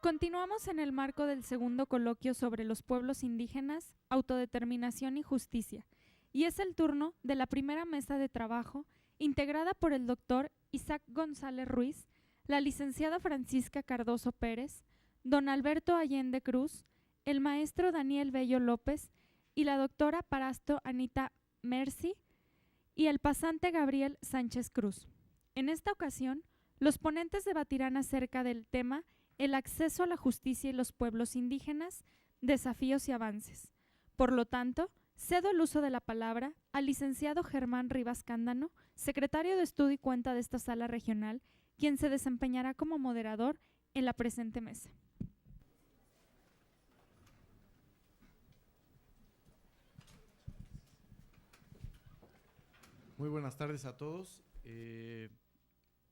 Continuamos en el marco del segundo coloquio sobre los pueblos indígenas, autodeterminación y justicia, y es el turno de la primera mesa de trabajo integrada por el doctor Isaac González Ruiz, la licenciada Francisca Cardoso Pérez, don Alberto Allende Cruz, el maestro Daniel Bello López y la doctora Parasto Anita Mercy y el pasante Gabriel Sánchez Cruz. En esta ocasión, los ponentes debatirán acerca del tema el acceso a la justicia y los pueblos indígenas, desafíos y avances. Por lo tanto, cedo el uso de la palabra al licenciado Germán Rivas Cándano, secretario de Estudio y Cuenta de esta sala regional, quien se desempeñará como moderador en la presente mesa. Muy buenas tardes a todos.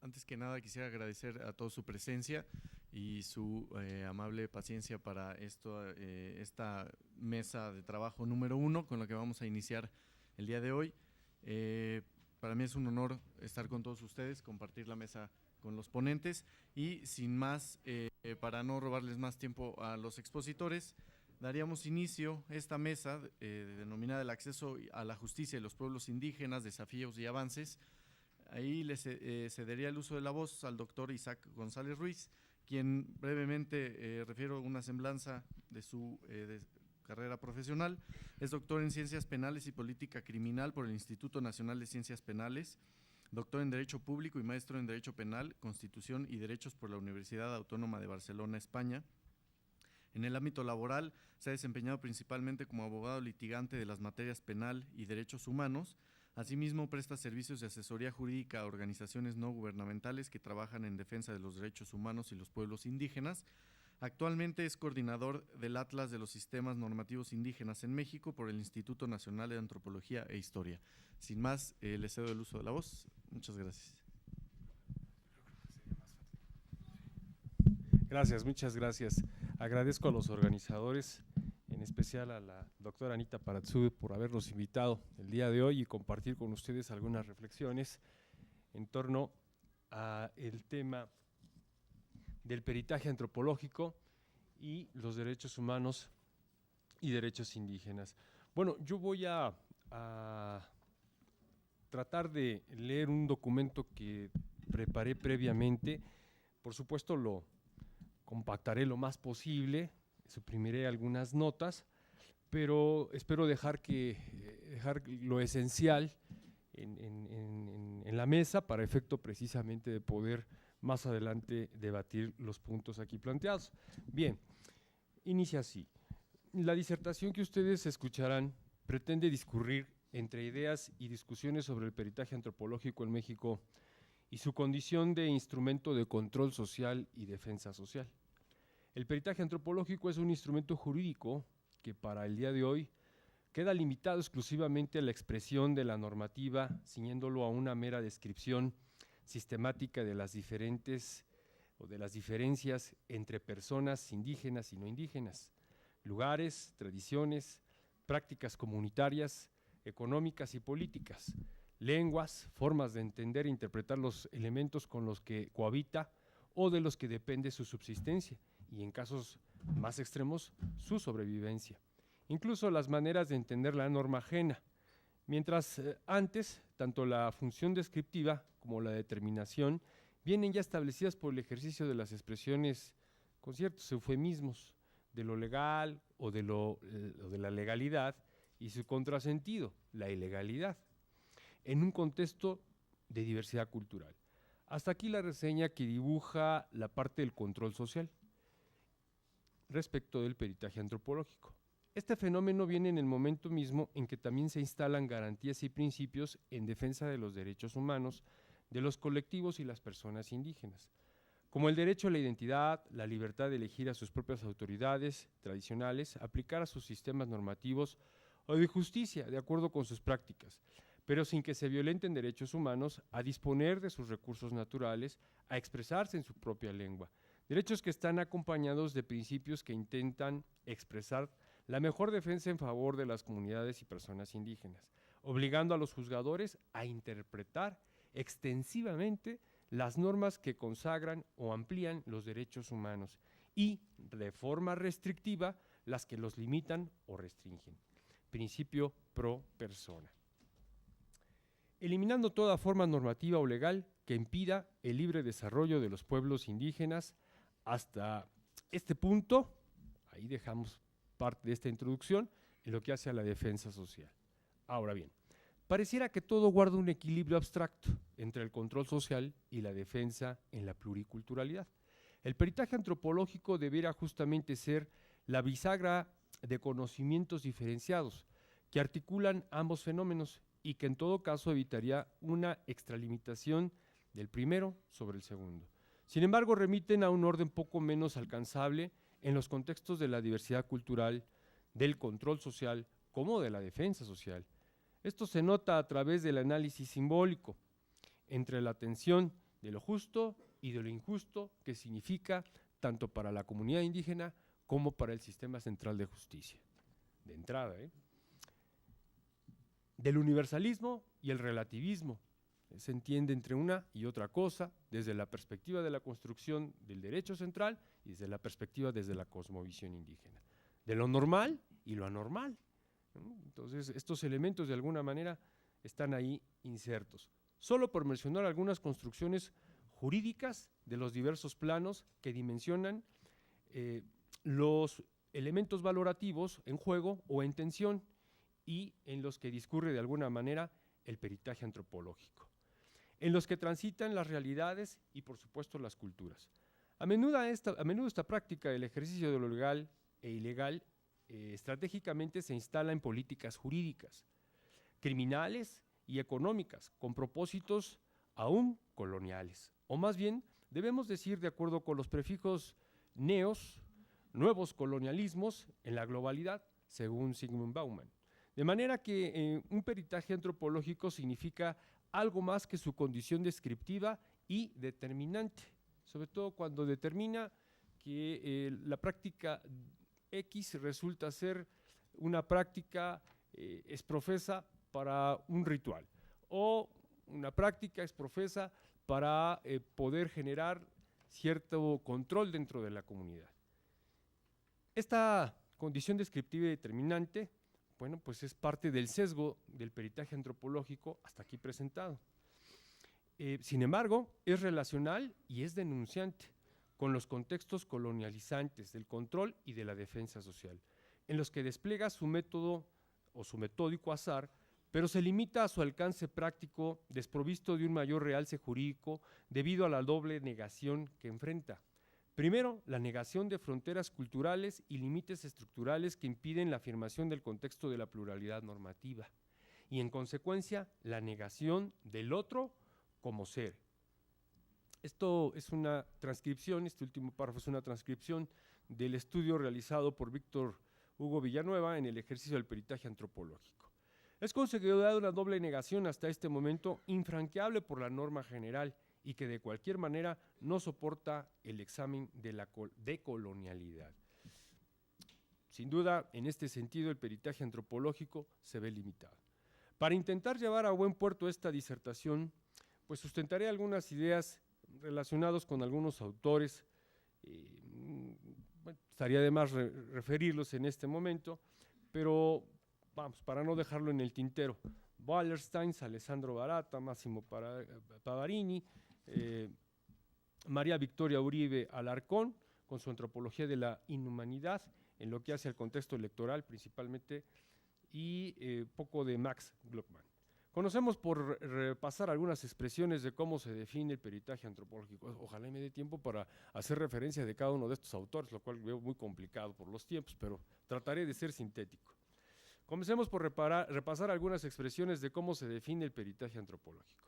Antes que nada quisiera agradecer a todos su presencia y su amable paciencia para esta mesa de trabajo número 1 con la que vamos a iniciar el día de hoy. Para mí es un honor estar con todos ustedes, compartir la mesa con los ponentes y sin más, para no robarles más tiempo a los expositores, daríamos inicio a esta mesa denominada el acceso a la justicia de los pueblos indígenas, desafíos y avances. Ahí les cedería el uso de la voz al doctor Isaac González Ruiz, quien brevemente refiero una semblanza de su carrera profesional. Es doctor en Ciencias Penales y Política Criminal por el Instituto Nacional de Ciencias Penales, doctor en Derecho Público y maestro en Derecho Penal, Constitución y Derechos por la Universidad Autónoma de Barcelona, España. En el ámbito laboral se ha desempeñado principalmente como abogado litigante de las materias penal y derechos humanos. Asimismo, presta servicios de asesoría jurídica a organizaciones no gubernamentales que trabajan en defensa de los derechos humanos y los pueblos indígenas. Actualmente es coordinador del Atlas de los Sistemas Normativos Indígenas en México por el Instituto Nacional de Antropología e Historia. Sin más, le cedo el uso de la voz. Muchas gracias. Gracias, muchas gracias. Agradezco a los organizadores, en especial a la doctora Anita Paratsú por habernos invitado el día de hoy y compartir con ustedes algunas reflexiones en torno a el tema del peritaje antropológico y los derechos humanos y derechos indígenas. Bueno, yo voy a tratar de leer un documento que preparé previamente. Por supuesto, lo compactaré lo más posible, suprimiré algunas notas, pero espero dejar lo esencial en la mesa para efecto precisamente de poder más adelante debatir los puntos aquí planteados. Bien, inicia así. La disertación que ustedes escucharán pretende discurrir entre ideas y discusiones sobre el peritaje antropológico en México y su condición de instrumento de control social y defensa social. El peritaje antropológico es un instrumento jurídico que para el día de hoy queda limitado exclusivamente a la expresión de la normativa, ciñéndolo a una mera descripción sistemática de las diferencias entre personas indígenas y no indígenas, lugares, tradiciones, prácticas comunitarias, económicas y políticas, lenguas, formas de entender e interpretar los elementos con los que cohabita o de los que depende su subsistencia, y en casos más extremos, su sobrevivencia. Incluso las maneras de entender la norma ajena. Mientras antes, tanto la función descriptiva como la determinación vienen ya establecidas por el ejercicio de las expresiones con ciertos eufemismos de lo legal o de la legalidad y su contrasentido, la ilegalidad, en un contexto de diversidad cultural. Hasta aquí la reseña que dibuja la parte del control social respecto del peritaje antropológico. Este fenómeno viene en el momento mismo en que también se instalan garantías y principios en defensa de los derechos humanos de los colectivos y las personas indígenas, como el derecho a la identidad, la libertad de elegir a sus propias autoridades tradicionales, aplicar a sus sistemas normativos o de justicia de acuerdo con sus prácticas, pero sin que se violenten derechos humanos, a disponer de sus recursos naturales, a expresarse en su propia lengua. Derechos que están acompañados de principios que intentan expresar la mejor defensa en favor de las comunidades y personas indígenas, obligando a los juzgadores a interpretar extensivamente las normas que consagran o amplían los derechos humanos y, de forma restrictiva, las que los limitan o restringen. Principio pro persona. Eliminando toda forma normativa o legal que impida el libre desarrollo de los pueblos indígenas. Hasta este punto, ahí dejamos parte de esta introducción en lo que hace a la defensa social. Ahora bien, pareciera que todo guarda un equilibrio abstracto entre el control social y la defensa en la pluriculturalidad. El peritaje antropológico debiera justamente ser la bisagra de conocimientos diferenciados que articulan ambos fenómenos y que en todo caso evitaría una extralimitación del primero sobre el segundo. Sin embargo, remiten a un orden poco menos alcanzable en los contextos de la diversidad cultural, del control social, como de la defensa social. Esto se nota a través del análisis simbólico entre la tensión de lo justo y de lo injusto que significa tanto para la comunidad indígena como para el sistema central de justicia. De entrada, del universalismo y el relativismo. Se entiende entre una y otra cosa desde la perspectiva de la construcción del derecho central y desde la perspectiva desde la cosmovisión indígena. De lo normal y lo anormal. Entonces, estos elementos de alguna manera están ahí insertos. Solo por mencionar algunas construcciones jurídicas de los diversos planos que dimensionan los elementos valorativos en juego o en tensión y en los que discurre de alguna manera el peritaje antropológico, en los que transitan las realidades y por supuesto las culturas. A menudo esta práctica del ejercicio de lo legal e ilegal estratégicamente se instala en políticas jurídicas, criminales y económicas, con propósitos aún coloniales, o más bien debemos decir de acuerdo con los prefijos neos, nuevos colonialismos en la globalidad, según Zygmunt Bauman. De manera que un peritaje antropológico significa algo más que su condición descriptiva y determinante, sobre todo cuando determina que la práctica X resulta ser una práctica exprofesa para un ritual o una práctica exprofesa para poder generar cierto control dentro de la comunidad. Esta condición descriptiva y determinante, bueno, pues es parte del sesgo del peritaje antropológico hasta aquí presentado. Sin embargo, es relacional y es denunciante con los contextos colonializantes del control y de la defensa social, en los que despliega su método o su metódico azar, pero se limita a su alcance práctico desprovisto de un mayor realce jurídico debido a la doble negación que enfrenta. Primero, la negación de fronteras culturales y límites estructurales que impiden la afirmación del contexto de la pluralidad normativa. Y en consecuencia, la negación del otro como ser. Esto es una transcripción, este último párrafo es una transcripción del estudio realizado por Víctor Hugo Villanueva en el ejercicio del peritaje antropológico. Es considerada una doble negación hasta este momento infranqueable por la norma general y que de cualquier manera no soporta el examen de la decolonialidad. Sin duda, en este sentido, el peritaje antropológico se ve limitado. Para intentar llevar a buen puerto esta disertación, pues sustentaré algunas ideas relacionadas con algunos autores, bueno, estaría de más referirlos en este momento, pero vamos, para no dejarlo en el tintero. Wallerstein, Alessandro Barata, Massimo Pavarini, María Victoria Uribe Alarcón, con su antropología de la inhumanidad, en lo que hace al contexto electoral principalmente, y poco de Max Gluckman. Conocemos por repasar algunas expresiones de cómo se define el peritaje antropológico. Ojalá me dé tiempo para hacer referencia de cada uno de estos autores, lo cual veo muy complicado por los tiempos, pero trataré de ser sintético. Comencemos por repasar algunas expresiones de cómo se define el peritaje antropológico.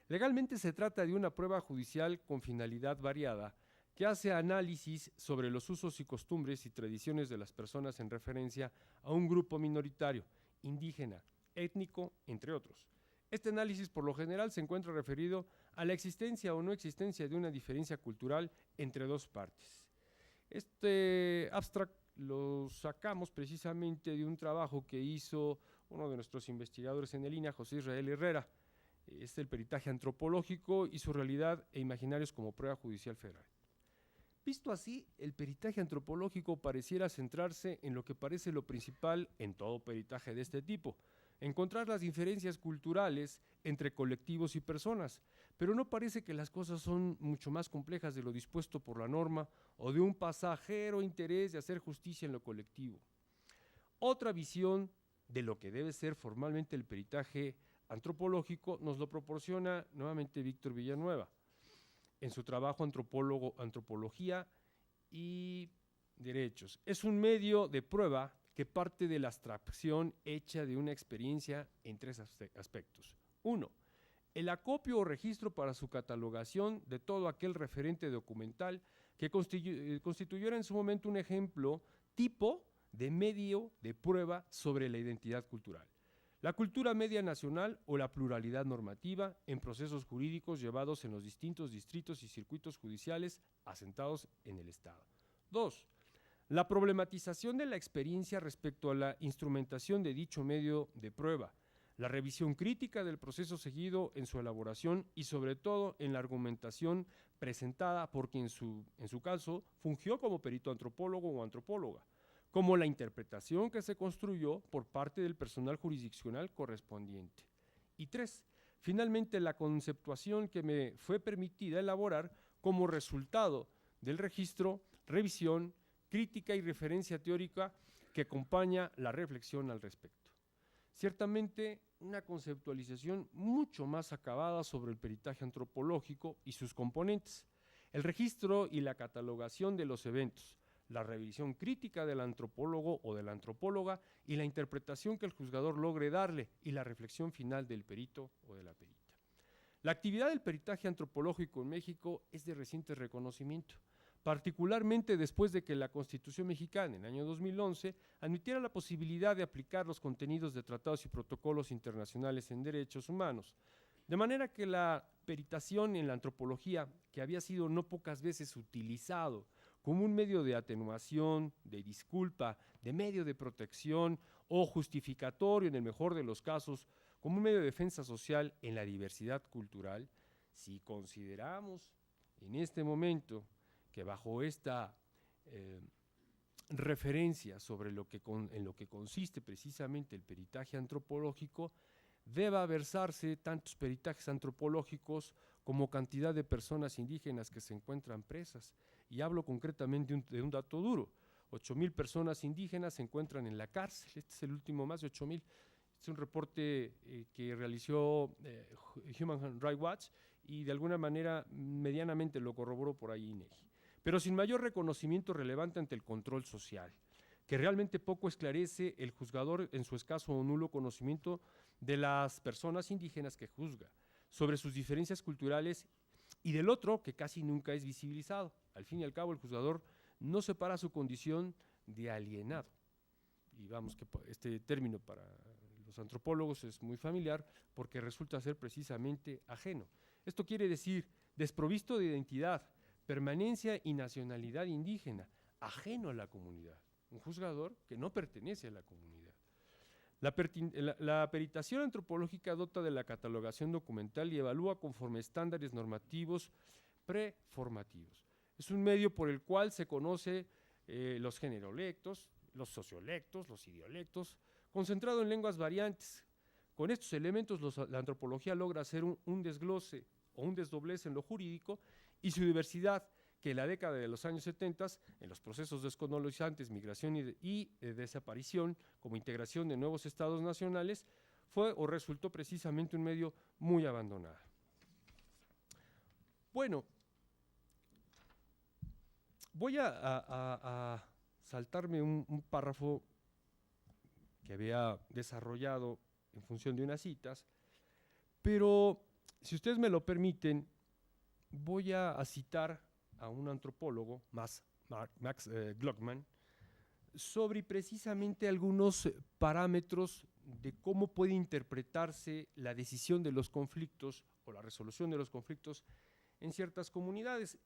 Legalmente se trata de una prueba judicial con finalidad variada que hace análisis sobre los usos y costumbres y tradiciones de las personas en referencia a un grupo minoritario, indígena, étnico, entre otros. Este análisis por lo general se encuentra referido a la existencia o no existencia de una diferencia cultural entre dos partes. Este abstract lo sacamos precisamente de un trabajo que hizo uno de nuestros investigadores en el INAH, José Israel Herrera. Es el peritaje antropológico y su realidad e imaginarios como prueba judicial federal. Visto así, el peritaje antropológico pareciera centrarse en lo que parece lo principal en todo peritaje de este tipo: encontrar las diferencias culturales entre colectivos y personas, pero no parece que las cosas son mucho más complejas de lo dispuesto por la norma o de un pasajero interés de hacer justicia en lo colectivo. Otra visión de lo que debe ser formalmente el peritaje antropológico nos lo proporciona nuevamente Víctor Villanueva en su trabajo Antropología y Derechos. Es un medio de prueba que parte de la abstracción hecha de una experiencia en tres aspectos. 1. El acopio o registro para su catalogación de todo aquel referente documental que constituyera en su momento un ejemplo tipo de medio de prueba sobre la identidad cultural, la cultura media nacional o la pluralidad normativa en procesos jurídicos llevados en los distintos distritos y circuitos judiciales asentados en el Estado. 2. La problematización de la experiencia respecto a la instrumentación de dicho medio de prueba, la revisión crítica del proceso seguido en su elaboración y sobre todo en la argumentación presentada por quien en su caso fungió como perito antropólogo o antropóloga, como la interpretación que se construyó por parte del personal jurisdiccional correspondiente. Y 3. Finalmente, la conceptuación que me fue permitida elaborar como resultado del registro, revisión, crítica y referencia teórica que acompaña la reflexión al respecto. Ciertamente, una conceptualización mucho más acabada sobre el peritaje antropológico y sus componentes, el registro y la catalogación de los eventos, la revisión crítica del antropólogo o de la antropóloga y la interpretación que el juzgador logre darle y la reflexión final del perito o de la perita. La actividad del peritaje antropológico en México es de reciente reconocimiento, particularmente después de que la Constitución mexicana en el año 2011 admitiera la posibilidad de aplicar los contenidos de tratados y protocolos internacionales en derechos humanos. De manera que la peritación en la antropología, que había sido no pocas veces utilizado como un medio de atenuación, de disculpa, de medio de protección o justificatorio en el mejor de los casos, como un medio de defensa social en la diversidad cultural, si consideramos en este momento que bajo esta referencia sobre en lo que consiste precisamente el peritaje antropológico, deba versarse tantos peritajes antropológicos como cantidad de personas indígenas que se encuentran presas. Y hablo concretamente de un dato duro: 8,000 personas indígenas se encuentran en la cárcel. Este es el último, más de 8,000. Es un reporte que realizó Human Rights Watch y de alguna manera medianamente lo corroboró por ahí INEGI. Pero sin mayor reconocimiento relevante ante el control social, que realmente poco esclarece el juzgador en su escaso o nulo conocimiento de las personas indígenas que juzga, sobre sus diferencias culturales, y del otro que casi nunca es visibilizado. Al fin y al cabo, el juzgador no separa su condición de alienado. Y vamos que este término para los antropólogos es muy familiar porque resulta ser precisamente ajeno. Esto quiere decir desprovisto de identidad, permanencia y nacionalidad indígena, ajeno a la comunidad. Un juzgador que no pertenece a la comunidad. La peritación antropológica dota de la catalogación documental y evalúa conforme estándares normativos preformativos. Es un medio por el cual se conoce los generolectos, los sociolectos, los idiolectos, concentrado en lenguas variantes. Con estos elementos la antropología logra hacer un desglose o un desdoblez en lo jurídico y su diversidad, que en la década de los años 70, en los procesos descolonizantes, migración y desaparición, como integración de nuevos estados nacionales, fue o resultó precisamente un medio muy abandonado. Bueno, voy a saltarme un párrafo que había desarrollado en función de unas citas, pero si ustedes me lo permiten, voy a citar a un antropólogo, Max Gluckman, sobre precisamente algunos parámetros de cómo puede interpretarse la decisión de los conflictos o la resolución de los conflictos en ciertas comunidades.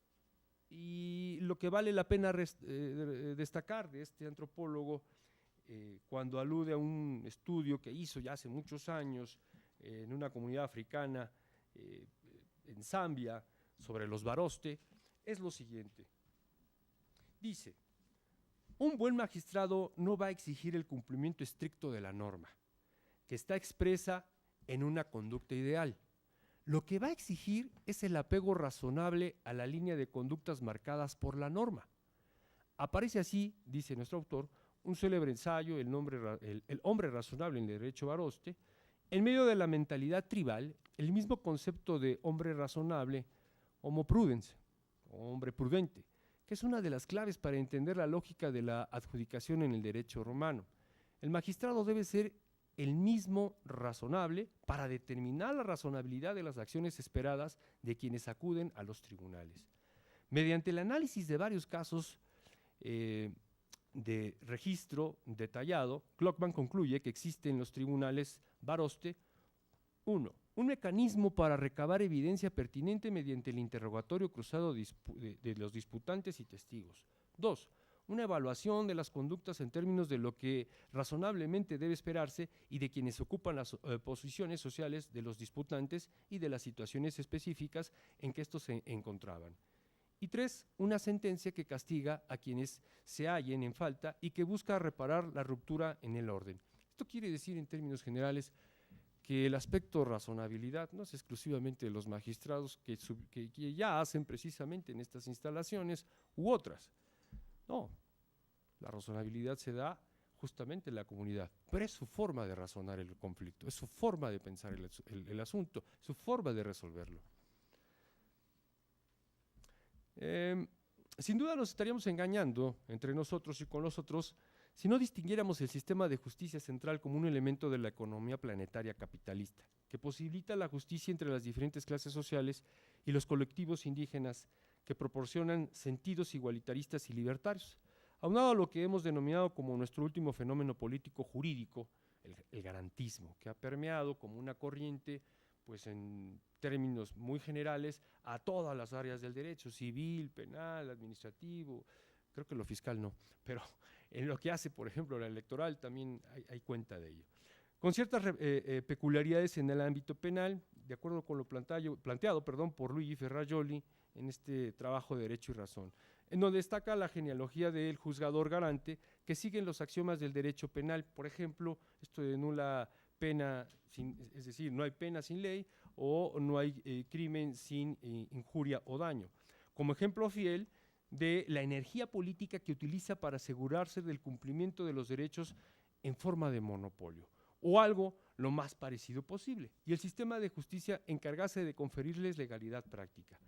Y lo que vale la pena destacar de este antropólogo, cuando alude a un estudio que hizo ya hace muchos años en una comunidad africana en Zambia sobre los Baroste, es lo siguiente. Dice, un buen magistrado no va a exigir el cumplimiento estricto de la norma, que está expresa en una conducta ideal. Lo que va a exigir es el apego razonable a la línea de conductas marcadas por la norma. Aparece así, dice nuestro autor, un célebre ensayo, El hombre razonable en el derecho Baroste, en medio de la mentalidad tribal, el mismo concepto de hombre razonable, homo prudens, o hombre prudente, que es una de las claves para entender la lógica de la adjudicación en el derecho romano. El magistrado debe ser el mismo razonable para determinar la razonabilidad de las acciones esperadas de quienes acuden a los tribunales. Mediante el análisis de varios casos de registro detallado, Clockman concluye que existe en los tribunales Baroste 1. Un mecanismo para recabar evidencia pertinente mediante el interrogatorio cruzado de los disputantes y testigos. 2. Una evaluación de las conductas en términos de lo que razonablemente debe esperarse y de quienes ocupan las posiciones sociales de los disputantes y de las situaciones específicas en que estos se encontraban. Y 3, una sentencia que castiga a quienes se hallen en falta y que busca reparar la ruptura en el orden. Esto quiere decir, en términos generales, que el aspecto razonabilidad no es exclusivamente de los magistrados que ya hacen precisamente en estas instalaciones u otras. No, la razonabilidad se da justamente en la comunidad, pero es su forma de razonar el conflicto, es su forma de pensar el asunto, su forma de resolverlo. Sin duda nos estaríamos engañando entre nosotros y con los otros si no distinguiéramos el sistema de justicia central como un elemento de la economía planetaria capitalista, que posibilita la justicia entre las diferentes clases sociales y los colectivos indígenas que proporcionan sentidos igualitaristas y libertarios, aunado a lo que hemos denominado como nuestro último fenómeno político jurídico, el garantismo, que ha permeado como una corriente, pues en términos muy generales, a todas las áreas del derecho, civil, penal, administrativo, creo que lo fiscal no, pero en lo que hace, por ejemplo, la electoral también hay cuenta de ello. Con ciertas peculiaridades en el ámbito penal, de acuerdo con lo planteado por Luigi Ferrajoli en este trabajo de Derecho y Razón, en donde destaca la genealogía del juzgador garante que siguen los axiomas del derecho penal, por ejemplo, esto de nula pena, es decir, no hay pena sin ley o no hay crimen sin injuria o daño. Como ejemplo fiel de la energía política que utiliza para asegurarse del cumplimiento de los derechos en forma de monopolio, o algo lo más parecido posible, y el sistema de justicia encargase de conferirles legalidad práctica.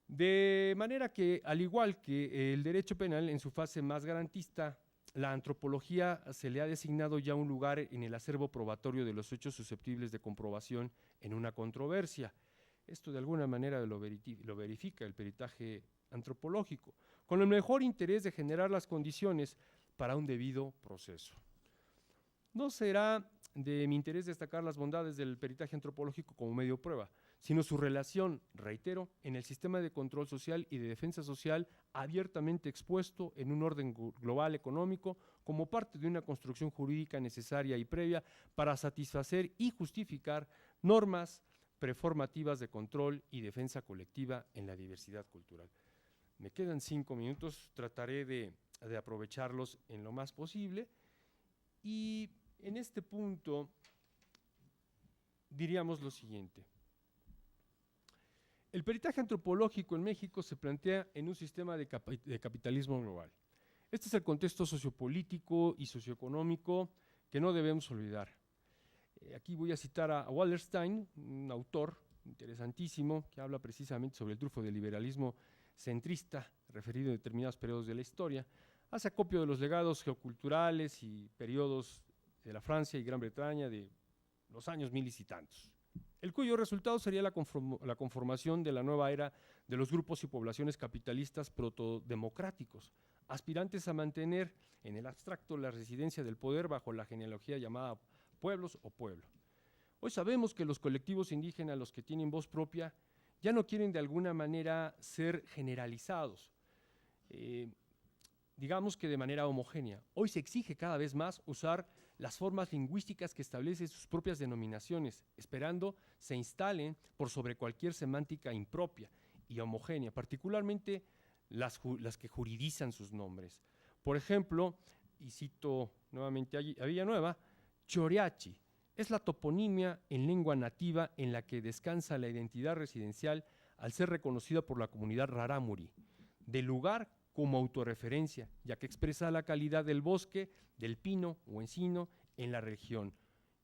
De manera que, al igual que el derecho penal en su fase más garantista, la antropología se le ha designado ya un lugar en el acervo probatorio de los hechos susceptibles de comprobación en una controversia. Esto de alguna manera lo verifica el peritaje antropológico, con el mejor interés de generar las condiciones para un debido proceso. No será de mi interés destacar las bondades del peritaje antropológico como medio de prueba, sino su relación, reitero, en el sistema de control social y de defensa social abiertamente expuesto en un orden global económico como parte de una construcción jurídica necesaria y previa para satisfacer y justificar normas preformativas de control y defensa colectiva en la diversidad cultural. Me quedan 5 minutos, trataré de aprovecharlos en lo más posible y en este punto diríamos lo siguiente. El peritaje antropológico en México se plantea en un sistema de capitalismo global. Este es el contexto sociopolítico y socioeconómico que no debemos olvidar. Aquí voy a citar a Wallerstein, un autor interesantísimo que habla precisamente sobre el trufo del liberalismo centrista referido a determinados periodos de la historia. Hace acopio de los legados geoculturales y periodos de la Francia y Gran Bretaña de los años 1000 y tantos, el cuyo resultado sería la conformación de la nueva era de los grupos y poblaciones capitalistas protodemocráticos, aspirantes a mantener en el abstracto la residencia del poder bajo la genealogía llamada pueblos o pueblo. Hoy sabemos que los colectivos indígenas, los que tienen voz propia, ya no quieren de alguna manera ser generalizados, digamos que de manera homogénea. Hoy se exige cada vez más usar las formas lingüísticas que establecen sus propias denominaciones, esperando se instalen por sobre cualquier semántica impropia y homogénea, particularmente las que juridizan sus nombres. Por ejemplo, y cito nuevamente a Villanueva, Choreachi es la toponimia en lengua nativa en la que descansa la identidad residencial al ser reconocida por la comunidad rarámuri, del lugar como autorreferencia, ya que expresa la calidad del bosque, del pino o encino en la región,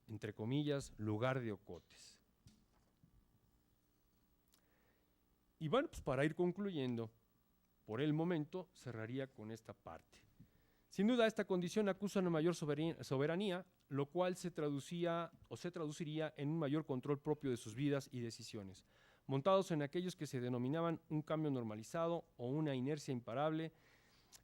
entre comillas, lugar de ocotes. Y bueno, pues para ir concluyendo, por el momento cerraría con esta parte. Sin duda, esta condición acusa una mayor soberanía, lo cual se traduciría en un mayor control propio de sus vidas y decisiones, montados en aquellos que se denominaban un cambio normalizado o una inercia imparable,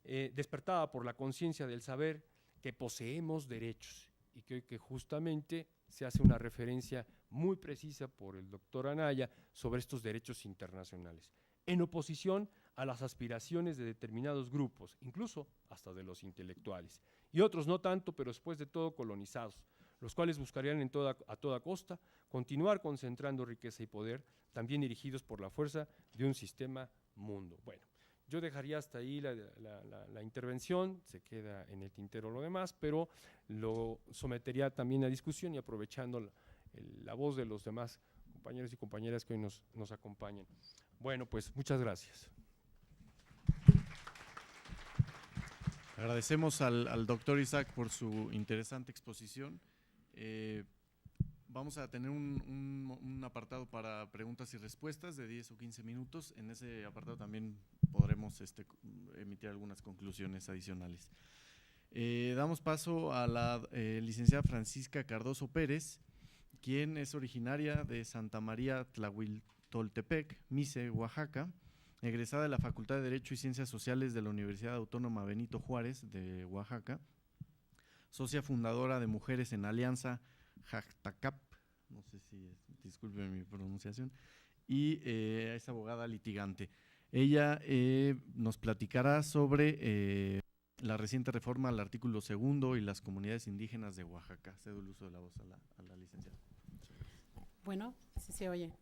despertada por la conciencia del saber que poseemos derechos, y que justamente se hace una referencia muy precisa por el doctor Anaya sobre estos derechos internacionales, en oposición a las aspiraciones de determinados grupos, incluso hasta de los intelectuales, y otros no tanto, pero después de todo colonizados, los cuales buscarían a toda costa continuar concentrando riqueza y poder, también dirigidos por la fuerza de un sistema mundo. Bueno, yo dejaría hasta ahí la intervención, se queda en el tintero lo demás, pero lo sometería también a discusión y aprovechando la voz de los demás compañeros y compañeras que hoy nos acompañan. Bueno, pues muchas gracias. Agradecemos al doctor Isaac por su interesante exposición. Vamos a tener un apartado para preguntas y respuestas de 10 o 15 minutos. En ese apartado también podremos emitir algunas conclusiones adicionales. Damos paso a la licenciada Francisca Cardoso Pérez, quien es originaria de Santa María Tlahuiltoltepec, Mise, Oaxaca, egresada de la Facultad de Derecho y Ciencias Sociales de la Universidad Autónoma Benito Juárez de Oaxaca, socia fundadora de Mujeres en Alianza Jactacap, no sé si disculpen mi pronunciación, y es abogada litigante. Ella nos platicará sobre la reciente reforma al artículo 2 y las comunidades indígenas de Oaxaca. Cedo el uso de la voz a la licenciada. Bueno, si se oye.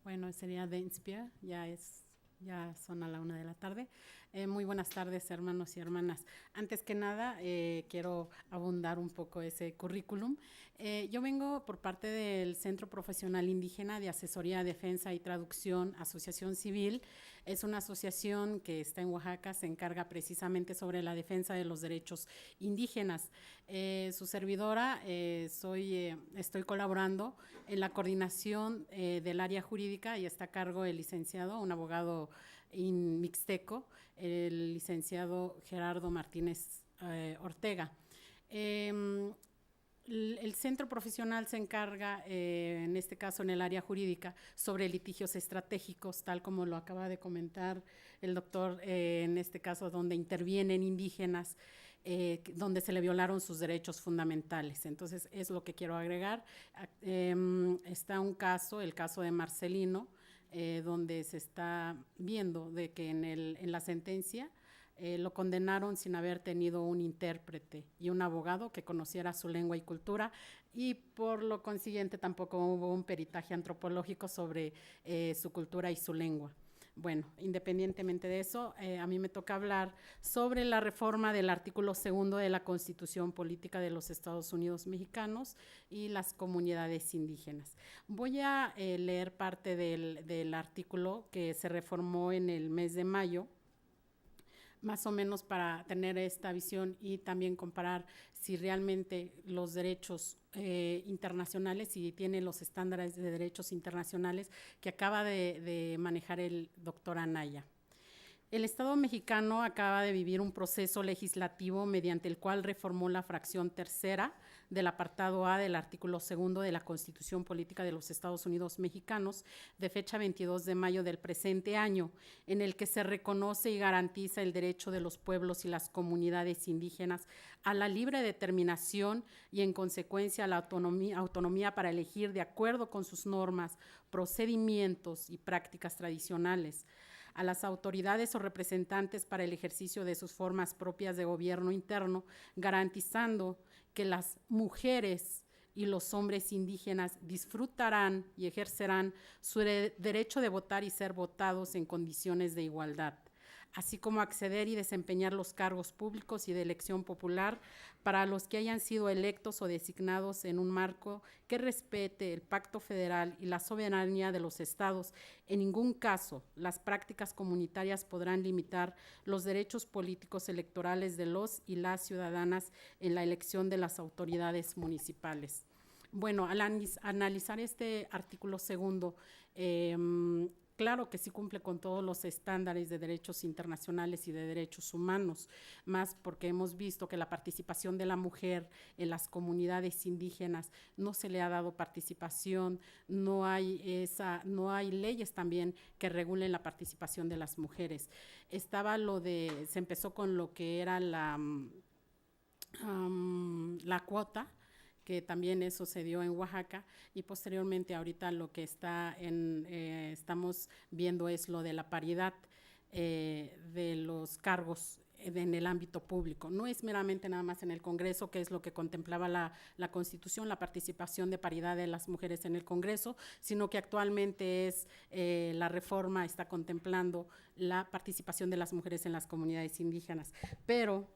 Bueno, sería de Inspia, ya son a la 1 de la tarde. Muy buenas tardes, hermanos y hermanas. Antes que nada, quiero abundar un poco ese currículum. Yo vengo por parte del Centro Profesional Indígena de Asesoría, Defensa y Traducción, Asociación Civil. Es una asociación que está en Oaxaca, se encarga precisamente sobre la defensa de los derechos indígenas. Su servidora, estoy colaborando en la coordinación del área jurídica y está a cargo el licenciado, un abogado mixteco, el licenciado Gerardo Martínez Ortega. El centro profesional se encarga, en este caso en el área jurídica, sobre litigios estratégicos, tal como lo acaba de comentar el doctor, en este caso donde intervienen indígenas, donde se le violaron sus derechos fundamentales. Entonces, es lo que quiero agregar. Está un caso, el caso de Marcelino, donde se está viendo de que en la sentencia lo condenaron sin haber tenido un intérprete y un abogado que conociera su lengua y cultura, y por lo consiguiente tampoco hubo un peritaje antropológico sobre su cultura y su lengua. Bueno, independientemente de eso, a mí me toca hablar sobre la reforma del artículo 2 de la Constitución Política de los Estados Unidos Mexicanos y las comunidades indígenas. Voy a leer parte del artículo que se reformó en el mes de mayo, más o menos para tener esta visión y también comparar si realmente los derechos internacionales, si tiene los estándares de derechos internacionales que acaba de manejar el doctor Anaya. El Estado mexicano acaba de vivir un proceso legislativo mediante el cual reformó la fracción tercera del apartado A del artículo 2 de la Constitución Política de los Estados Unidos Mexicanos, de fecha 22 de mayo del presente año, en el que se reconoce y garantiza el derecho de los pueblos y las comunidades indígenas a la libre determinación y, en consecuencia, a la autonomía para elegir de acuerdo con sus normas, procedimientos y prácticas tradicionales, a las autoridades o representantes para el ejercicio de sus formas propias de gobierno interno, garantizando que las mujeres y los hombres indígenas disfrutarán y ejercerán su derecho de votar y ser votados en condiciones de igualdad, así como acceder y desempeñar los cargos públicos y de elección popular para los que hayan sido electos o designados en un marco que respete el Pacto Federal y la soberanía de los estados. En ningún caso, las prácticas comunitarias podrán limitar los derechos políticos electorales de los y las ciudadanas en la elección de las autoridades municipales. Bueno, al analizar este artículo segundo, claro que sí cumple con todos los estándares de derechos internacionales y de derechos humanos, más porque hemos visto que la participación de la mujer en las comunidades indígenas no se le ha dado participación, no hay leyes también que regulen la participación de las mujeres. Se empezó con lo que era la cuota, que también eso se dio en Oaxaca, y posteriormente ahorita lo que estamos viendo es lo de la paridad de los cargos en el ámbito público. No es meramente nada más en el Congreso, que es lo que contemplaba la Constitución, la participación de paridad de las mujeres en el Congreso, sino que actualmente la reforma está contemplando la participación de las mujeres en las comunidades indígenas. Pero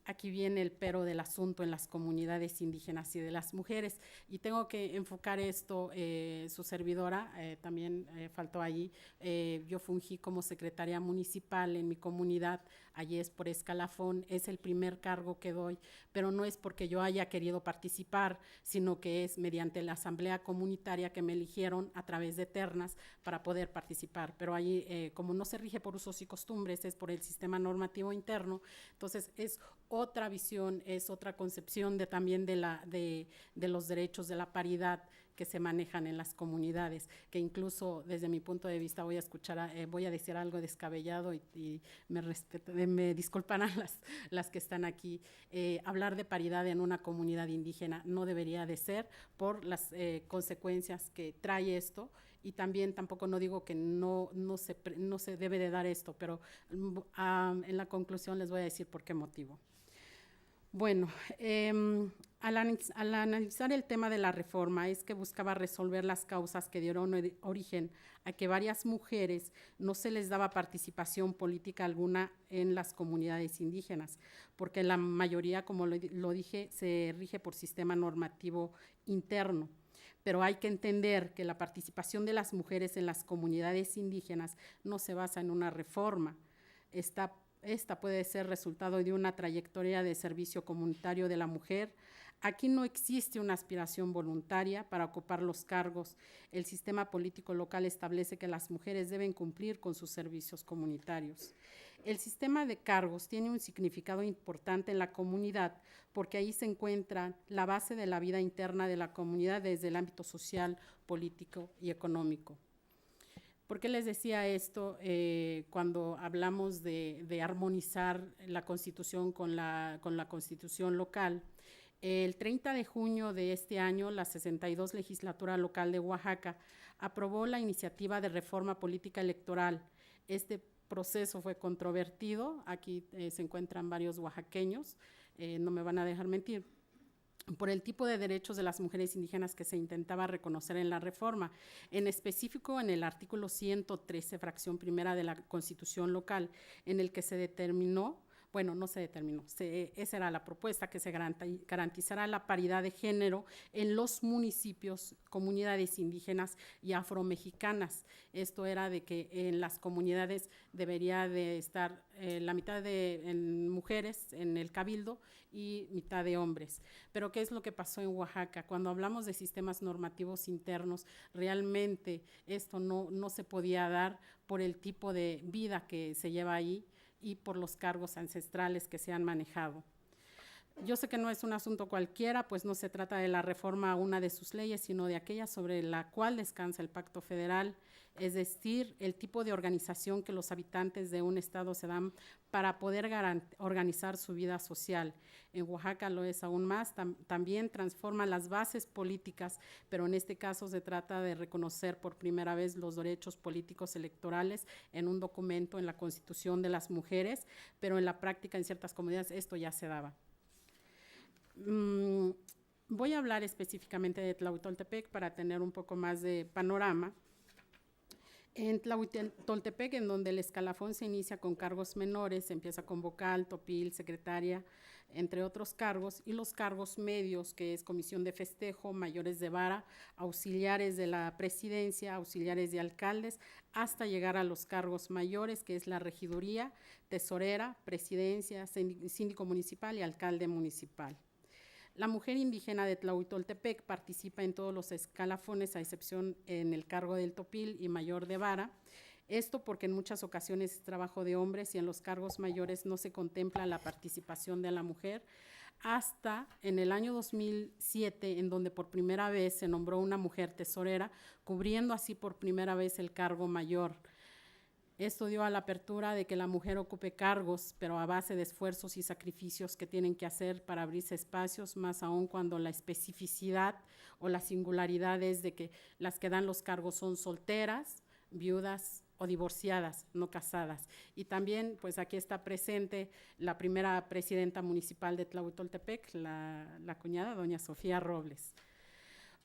aquí viene el pero del asunto en las comunidades indígenas y de las mujeres, y tengo que enfocar esto, su servidora también faltó allí, yo fungí como secretaria municipal en mi comunidad, allí es por escalafón, es el primer cargo que doy, pero no es porque yo haya querido participar, sino que es mediante la asamblea comunitaria que me eligieron a través de ternas para poder participar, pero allí como no se rige por usos y costumbres, es por el sistema normativo interno, entonces es otra visión, es otra concepción también de los derechos de la paridad que se manejan en las comunidades, que incluso desde mi punto de vista voy a decir algo descabellado y me disculparán las que están aquí. Hablar de paridad en una comunidad indígena no debería de ser por las consecuencias que trae esto, y también tampoco no digo que no se debe de dar esto, pero en la conclusión les voy a decir por qué motivo. Bueno, al analizar el tema de la reforma es que buscaba resolver las causas que dieron origen a que varias mujeres no se les daba participación política alguna en las comunidades indígenas, porque la mayoría, como lo dije, se rige por sistema normativo interno. Pero hay que entender que la participación de las mujeres en las comunidades indígenas no se basa en una reforma. Esta puede ser resultado de una trayectoria de servicio comunitario de la mujer. Aquí no existe una aspiración voluntaria para ocupar los cargos. El sistema político local establece que las mujeres deben cumplir con sus servicios comunitarios. El sistema de cargos tiene un significado importante en la comunidad porque ahí se encuentra la base de la vida interna de la comunidad desde el ámbito social, político y económico. ¿Por qué les decía esto? Cuando hablamos de armonizar la Constitución con la Constitución local, el 30 de junio de este año, la 62 Legislatura Local de Oaxaca aprobó la iniciativa de reforma política electoral. Este proceso fue controvertido, aquí se encuentran varios oaxaqueños, no me van a dejar mentir, por el tipo de derechos de las mujeres indígenas que se intentaba reconocer en la reforma, en específico en el artículo 113, fracción primera de la Constitución local, en el que se determinó, bueno, no se determinó, esa era la propuesta, que se garantizara la paridad de género en los municipios, comunidades indígenas y afromexicanas. Esto era de que en las comunidades debería de estar la mitad de mujeres en el cabildo y mitad de hombres. Pero ¿qué es lo que pasó en Oaxaca? Cuando hablamos de sistemas normativos internos, realmente esto no se podía dar por el tipo de vida que se lleva ahí y por los cargos ancestrales que se han manejado. Yo sé que no es un asunto cualquiera, pues no se trata de la reforma a una de sus leyes, sino de aquella sobre la cual descansa el Pacto Federal, es decir, el tipo de organización que los habitantes de un estado se dan para poder organizar su vida social. En Oaxaca lo es aún más, también transforma las bases políticas, pero en este caso se trata de reconocer por primera vez los derechos políticos electorales en un documento en la Constitución de las mujeres, pero en la práctica en ciertas comunidades esto ya se daba. Voy a hablar específicamente de Tlahuitoltepec para tener un poco más de panorama. En Tlahuitoltepec, en donde el escalafón se inicia con cargos menores, se empieza con vocal, topil, secretaria, entre otros cargos, y los cargos medios, que es comisión de festejo, mayores de vara, auxiliares de la presidencia, auxiliares de alcaldes, hasta llegar a los cargos mayores, que es la regiduría, tesorera, presidencia, síndico municipal y alcalde municipal. La mujer indígena de Tlahuitoltepec participa en todos los escalafones, a excepción en el cargo del topil y mayor de vara. Esto porque en muchas ocasiones es trabajo de hombres y en los cargos mayores no se contempla la participación de la mujer, hasta en el año 2007, en donde por primera vez se nombró una mujer tesorera, cubriendo así por primera vez el cargo mayor. Esto dio a la apertura de que la mujer ocupe cargos, pero a base de esfuerzos y sacrificios que tienen que hacer para abrirse espacios, más aún cuando la especificidad o la singularidad es de que las que dan los cargos son solteras, viudas o divorciadas, no casadas. Y también, pues aquí está presente la primera presidenta municipal de Tlahuitoltepec, la cuñada, doña Sofía Robles.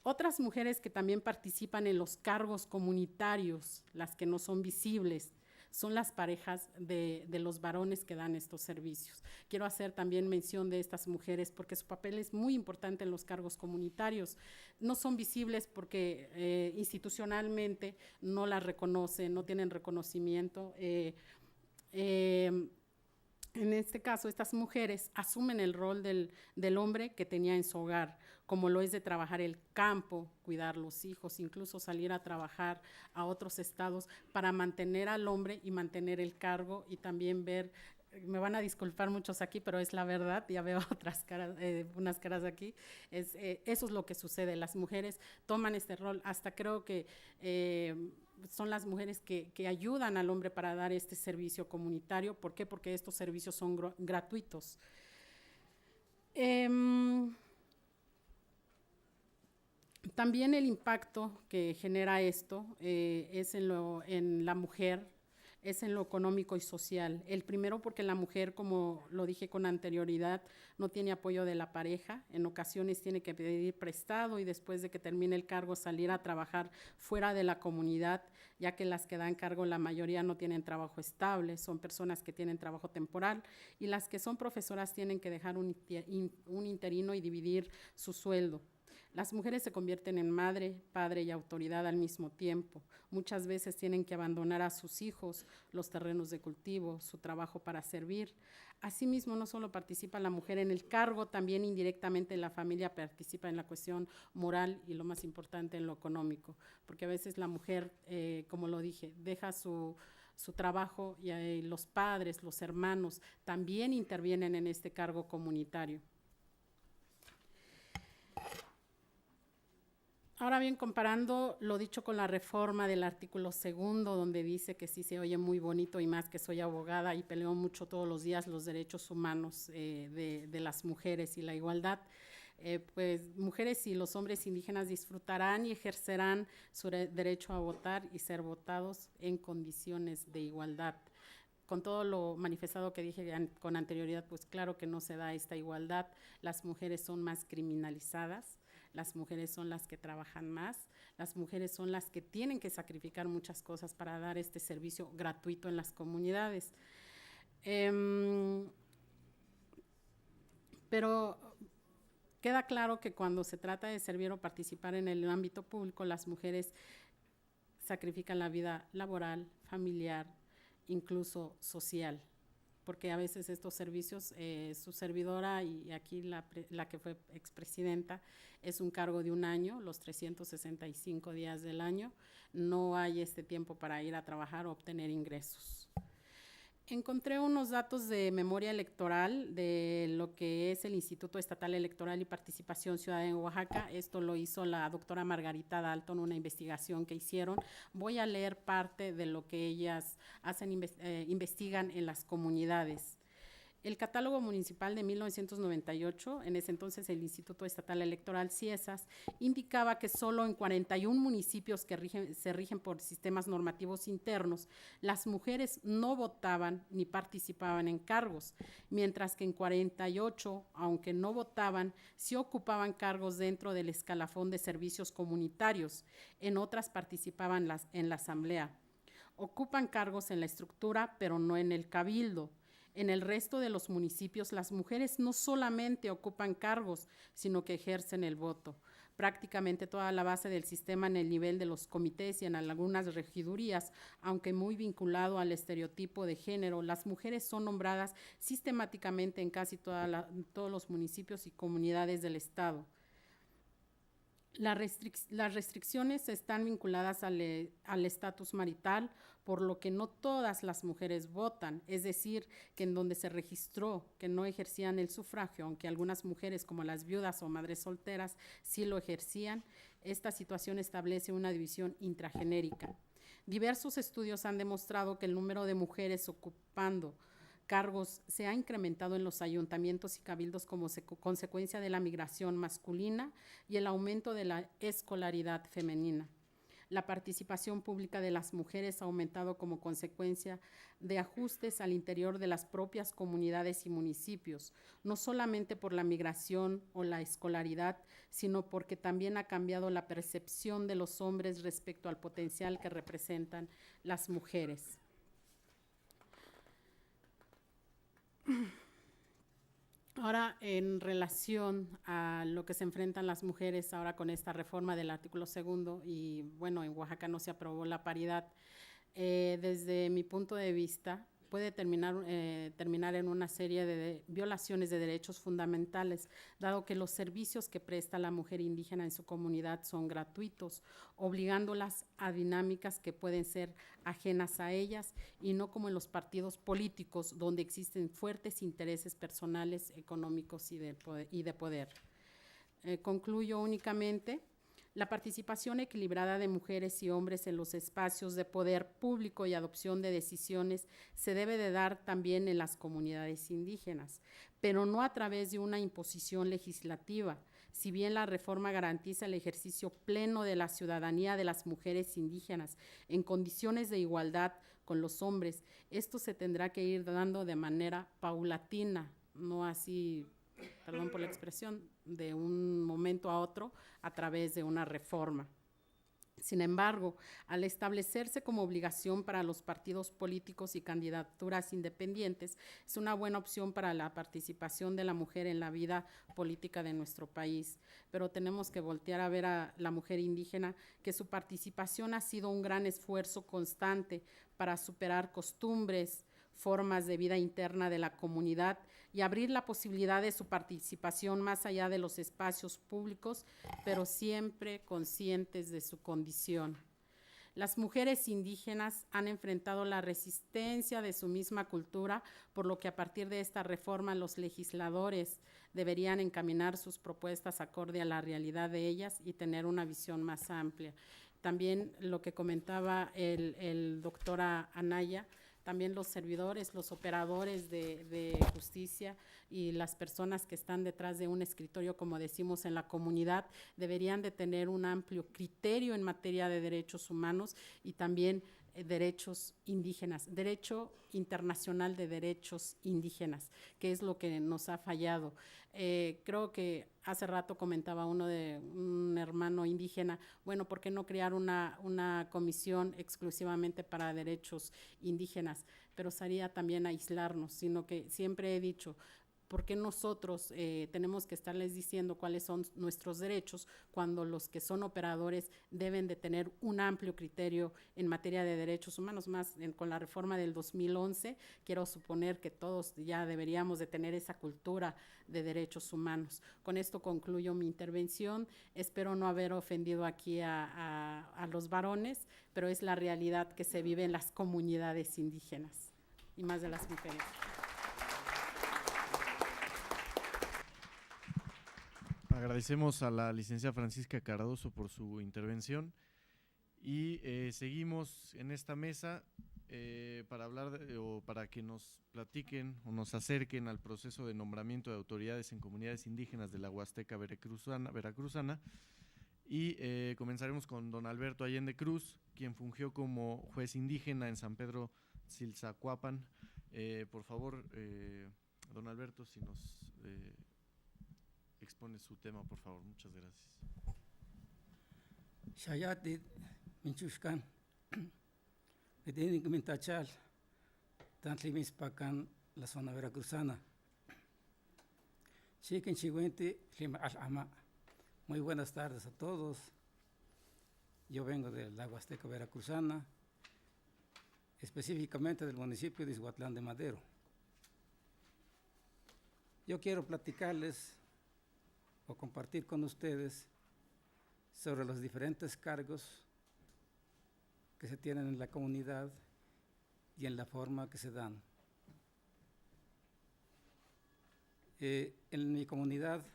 Otras mujeres que también participan en los cargos comunitarios, las que no son visibles, son las parejas de los varones que dan estos servicios. Quiero hacer también mención de estas mujeres porque su papel es muy importante en los cargos comunitarios. No son visibles porque institucionalmente no las reconocen, no tienen reconocimiento. En este caso, estas mujeres asumen el rol del hombre que tenía en su hogar, como lo es de trabajar el campo, cuidar los hijos, incluso salir a trabajar a otros estados para mantener al hombre y mantener el cargo, y también ver, me van a disculpar muchos aquí, pero es la verdad, ya veo otras caras, unas caras aquí, eso es lo que sucede, las mujeres toman este rol, hasta creo que son las mujeres que ayudan al hombre para dar este servicio comunitario. ¿Por qué? Porque estos servicios son gratuitos. También el impacto que genera esto es en la mujer, es en lo económico y social. El primero porque la mujer, como lo dije con anterioridad, no tiene apoyo de la pareja, en ocasiones tiene que pedir prestado y después de que termine el cargo salir a trabajar fuera de la comunidad, ya que las que dan cargo la mayoría no tienen trabajo estable, son personas que tienen trabajo temporal, y las que son profesoras tienen que dejar un interino y dividir su sueldo. Las mujeres se convierten en madre, padre y autoridad al mismo tiempo. Muchas veces tienen que abandonar a sus hijos, los terrenos de cultivo, su trabajo para servir. Asimismo, no solo participa la mujer en el cargo, también indirectamente la familia participa en la cuestión moral y, lo más importante, en lo económico, porque a veces la mujer, como lo dije, deja su trabajo y los padres, los hermanos también intervienen en este cargo comunitario. Ahora bien, comparando lo dicho con la reforma del artículo 2, donde dice que sí se oye muy bonito, y más que soy abogada y peleo mucho todos los días los derechos humanos de las mujeres y la igualdad, pues mujeres y los hombres indígenas disfrutarán y ejercerán su derecho a votar y ser votados en condiciones de igualdad. Con todo lo manifestado que dije con anterioridad, pues claro que no se da esta igualdad. Las mujeres son más criminalizadas, las mujeres son las que trabajan más, las mujeres son las que tienen que sacrificar muchas cosas para dar este servicio gratuito en las comunidades. Pero queda claro que cuando se trata de servir o participar en el ámbito público, las mujeres sacrifican la vida laboral, familiar, incluso social, porque a veces estos servicios, su servidora y aquí la que fue expresidenta, es un cargo de un año, los 365 días del año, no hay este tiempo para ir a trabajar o obtener ingresos. Encontré unos datos de memoria electoral de lo que es el Instituto Estatal Electoral y Participación Ciudadana en Oaxaca. Esto lo hizo la doctora Margarita Dalton, una investigación que hicieron. Voy a leer parte de lo que ellas hacen, investigan en las comunidades. El catálogo municipal de 1998, en ese entonces el Instituto Estatal Electoral, CIESAS, indicaba que solo en 41 municipios que se rigen por sistemas normativos internos, las mujeres no votaban ni participaban en cargos, mientras que en 48, aunque no votaban, sí ocupaban cargos dentro del escalafón de servicios comunitarios. En otras participaban en la asamblea. Ocupan cargos en la estructura, pero no en el cabildo. En el resto de los municipios, las mujeres no solamente ocupan cargos, sino que ejercen el voto. Prácticamente toda la base del sistema en el nivel de los comités y en algunas regidurías, aunque muy vinculado al estereotipo de género, las mujeres son nombradas sistemáticamente en casi todos los municipios y comunidades del Estado. Las restricciones están vinculadas al estatus marital, por lo que no todas las mujeres votan, es decir, que en donde se registró que no ejercían el sufragio, aunque algunas mujeres como las viudas o madres solteras sí lo ejercían, esta situación establece una división intragenérica. Diversos estudios han demostrado que el número de mujeres ocupando cargos se ha incrementado en los ayuntamientos y cabildos como consecuencia de la migración masculina y el aumento de la escolaridad femenina. La participación pública de las mujeres ha aumentado como consecuencia de ajustes al interior de las propias comunidades y municipios, no solamente por la migración o la escolaridad, sino porque también ha cambiado la percepción de los hombres respecto al potencial que representan las mujeres. Ahora, en relación a lo que se enfrentan las mujeres ahora con esta reforma del artículo 2, y bueno, en Oaxaca no se aprobó la paridad, desde mi punto de vista, puede terminar en una serie de violaciones de derechos fundamentales, dado que los servicios que presta la mujer indígena en su comunidad son gratuitos, obligándolas a dinámicas que pueden ser ajenas a ellas y no como en los partidos políticos, donde existen fuertes intereses personales, económicos y de poder. Concluyo únicamente. La participación equilibrada de mujeres y hombres en los espacios de poder público y adopción de decisiones se debe de dar también en las comunidades indígenas, pero no a través de una imposición legislativa. Si bien la reforma garantiza el ejercicio pleno de la ciudadanía de las mujeres indígenas en condiciones de igualdad con los hombres, esto se tendrá que ir dando de manera paulatina, no así, perdón por la expresión, de un momento a otro a través de una reforma. Sin embargo, al establecerse como obligación para los partidos políticos y candidaturas independientes, es una buena opción para la participación de la mujer en la vida política de nuestro país. Pero tenemos que voltear a ver a la mujer indígena, que su participación ha sido un gran esfuerzo constante para superar costumbres, formas de vida interna de la comunidad y abrir la posibilidad de su participación más allá de los espacios públicos, pero siempre conscientes de su condición. Las mujeres indígenas han enfrentado la resistencia de su misma cultura, por lo que a partir de esta reforma los legisladores deberían encaminar sus propuestas acorde a la realidad de ellas y tener una visión más amplia. También lo que comentaba el doctor Anaya, también los servidores, los operadores de justicia y las personas que están detrás de un escritorio, como decimos en la comunidad, deberían de tener un amplio criterio en materia de derechos humanos y también derechos indígenas, derecho internacional de derechos indígenas, que es lo que nos ha fallado. Creo que hace rato comentaba un hermano indígena, bueno, ¿por qué no crear una comisión exclusivamente para derechos indígenas? Pero sería también aislarnos, sino que siempre he dicho, ¿por qué nosotros tenemos que estarles diciendo cuáles son nuestros derechos cuando los que son operadores deben de tener un amplio criterio en materia de derechos humanos? Más con la reforma del 2011, quiero suponer que todos ya deberíamos de tener esa cultura de derechos humanos. Con esto concluyo mi intervención. Espero no haber ofendido aquí a los varones, pero es la realidad que se vive en las comunidades indígenas y más de las mujeres. Agradecemos a la licenciada Francisca Cardoso por su intervención y seguimos en esta mesa. para hablar o para que nos platiquen o nos acerquen al proceso de nombramiento de autoridades en comunidades indígenas de la Huasteca veracruzana. Y comenzaremos con don Alberto Allende Cruz, quien fungió como juez indígena en San Pedro Tzilzacuapan. Por favor, don Alberto, si nos expone su tema, por favor. Muchas gracias. Shayati Minchushkan, Edeni Mintachal, Tantlimis Pacan, la zona veracruzana. Chiquen Chigüente, Lima Al-Ama. Muy buenas tardes a todos. Yo vengo de la Huasteca veracruzana, específicamente del municipio de Izhuatlán de Madero. Yo quiero platicarles o compartir con ustedes sobre los diferentes cargos que se tienen en la comunidad y en la forma que se dan. En mi comunidad,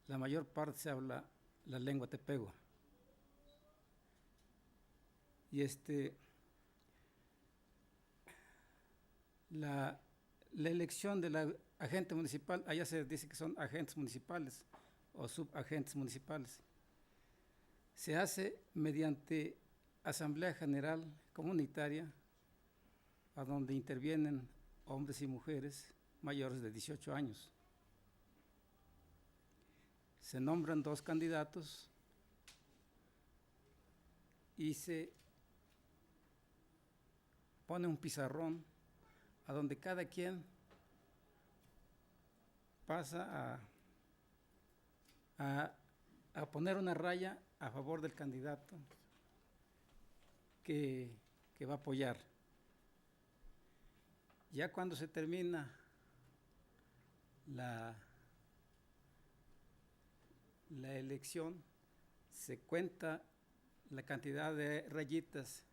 la mayor parte se habla la lengua tepehua. Y la elección de la agente municipal, allá se dice que son agentes municipales o subagentes municipales, se hace mediante Asamblea General Comunitaria, a donde intervienen hombres y mujeres mayores de 18 años. Se nombran 2 candidatos y se pone un pizarrón a donde cada quien pasa a poner una raya a favor del candidato que va a apoyar. Ya cuando se termina la elección, se cuenta la cantidad de rayitas,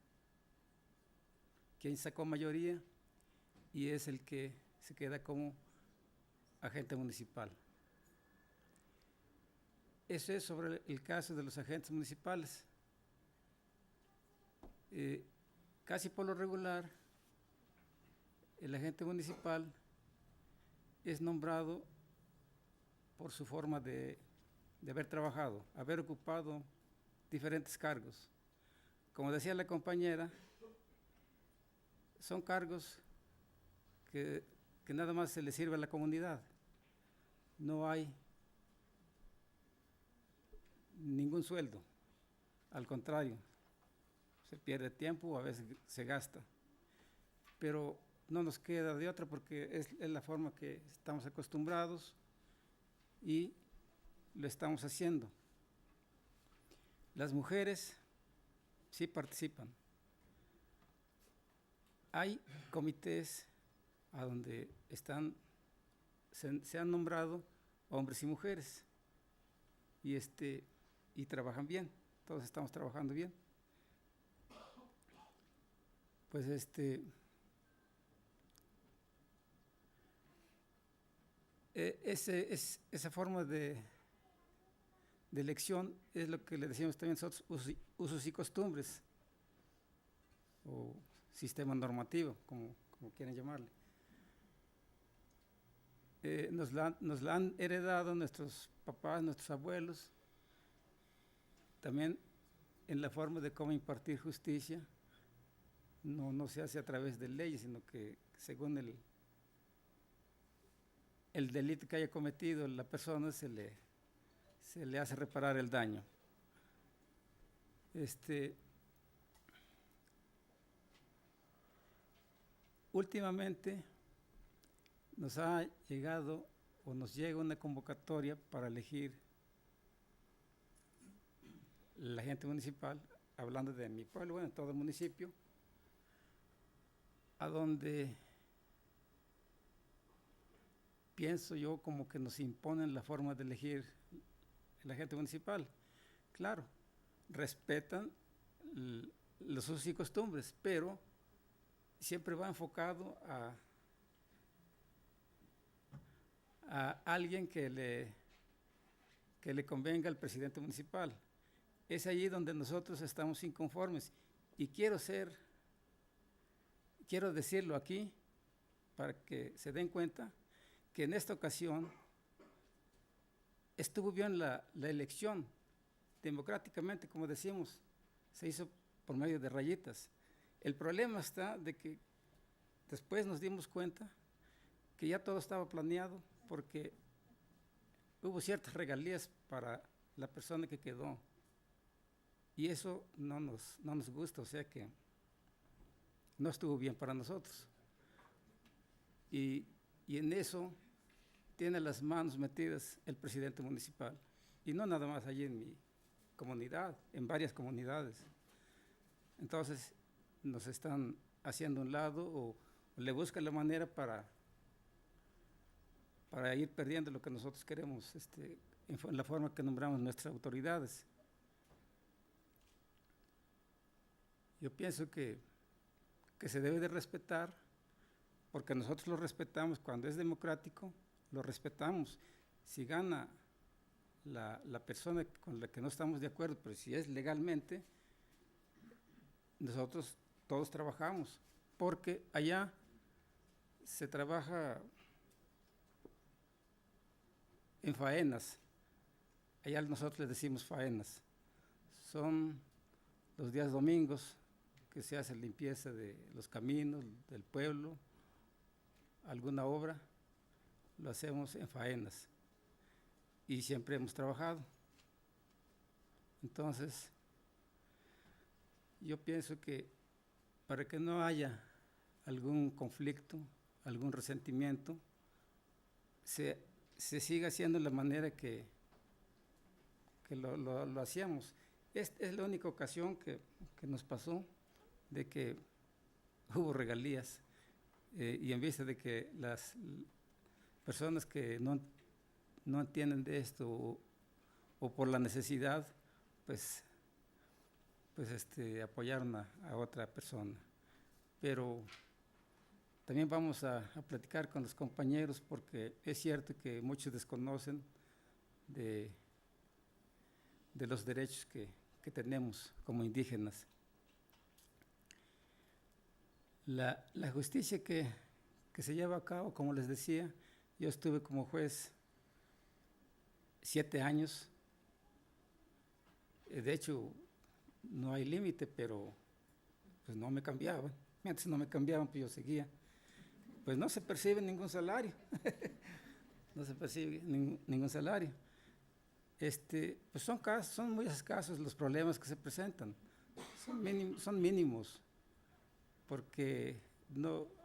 quien sacó mayoría, y es el que se queda como agente municipal. Eso es sobre el caso de los agentes municipales. Casi por lo regular, el agente municipal es nombrado por su forma de haber trabajado, haber ocupado diferentes cargos. Como decía la compañera, son cargos que nada más se le sirve a la comunidad. No hay ningún sueldo, al contrario, se pierde tiempo, a veces se gasta, pero no nos queda de otra porque es la forma que estamos acostumbrados y lo estamos haciendo. Las mujeres sí participan. Hay comités a donde se han nombrado hombres y mujeres y trabajan bien, todos estamos trabajando bien. Pues esa forma de elección es lo que le decimos también nosotros, usos y costumbres, o sistema normativo, como quieren llamarle. Nos la han heredado nuestros papás, nuestros abuelos, también en la forma de cómo impartir justicia. No se hace a través de leyes, sino que según el delito que haya cometido la persona se le hace reparar el daño. Últimamente nos ha llegado o nos llega una convocatoria para elegir la gente municipal, hablando de mi pueblo, bueno, en todo el municipio, a donde pienso yo como que nos imponen la forma de elegir el agente municipal. Claro, respetan los usos y costumbres, pero siempre va enfocado a alguien que le convenga al presidente municipal. Es allí donde nosotros estamos inconformes y quiero ser quiero decirlo aquí para que se den cuenta que en esta ocasión estuvo bien la elección, democráticamente, como decimos, se hizo por medio de rayitas. El problema está de que después nos dimos cuenta que ya todo estaba planeado porque hubo ciertas regalías para la persona que quedó. Y eso no nos gusta, o sea que no estuvo bien para nosotros. Y en eso tiene las manos metidas el presidente municipal. Y no nada más allí en mi comunidad, en varias comunidades. Entonces nos están haciendo a un lado o le buscan la manera para ir perdiendo lo que nosotros queremos, en la forma que nombramos nuestras autoridades. Yo pienso que se debe de respetar, porque nosotros lo respetamos cuando es democrático, lo respetamos. Si gana la persona con la que no estamos de acuerdo, pero si es legalmente, nosotros todos trabajamos, porque allá se trabaja en faenas. Allá nosotros les decimos faenas. Son los días domingos que se hace limpieza de los caminos, del pueblo, alguna obra, lo hacemos en faenas. Y siempre hemos trabajado. Entonces, yo pienso que para que no haya algún conflicto, algún resentimiento, se siga haciendo de la manera que lo hacíamos. Es la única ocasión que nos pasó de que hubo regalías y en vista de que las personas que no entienden de esto o por la necesidad, pues apoyaron a otra persona. Pero también vamos a platicar con los compañeros porque es cierto que muchos desconocen de los derechos que tenemos como indígenas. La justicia que se lleva a cabo, como les decía, yo estuve como juez 7 años. De hecho, no hay límite, pero pues no me cambiaban. Antes no me cambiaban, pues yo seguía. Pues no se percibe ningún salario. No se percibe ningún salario. Pues son muy escasos los problemas que se presentan. Son mínimos. Porque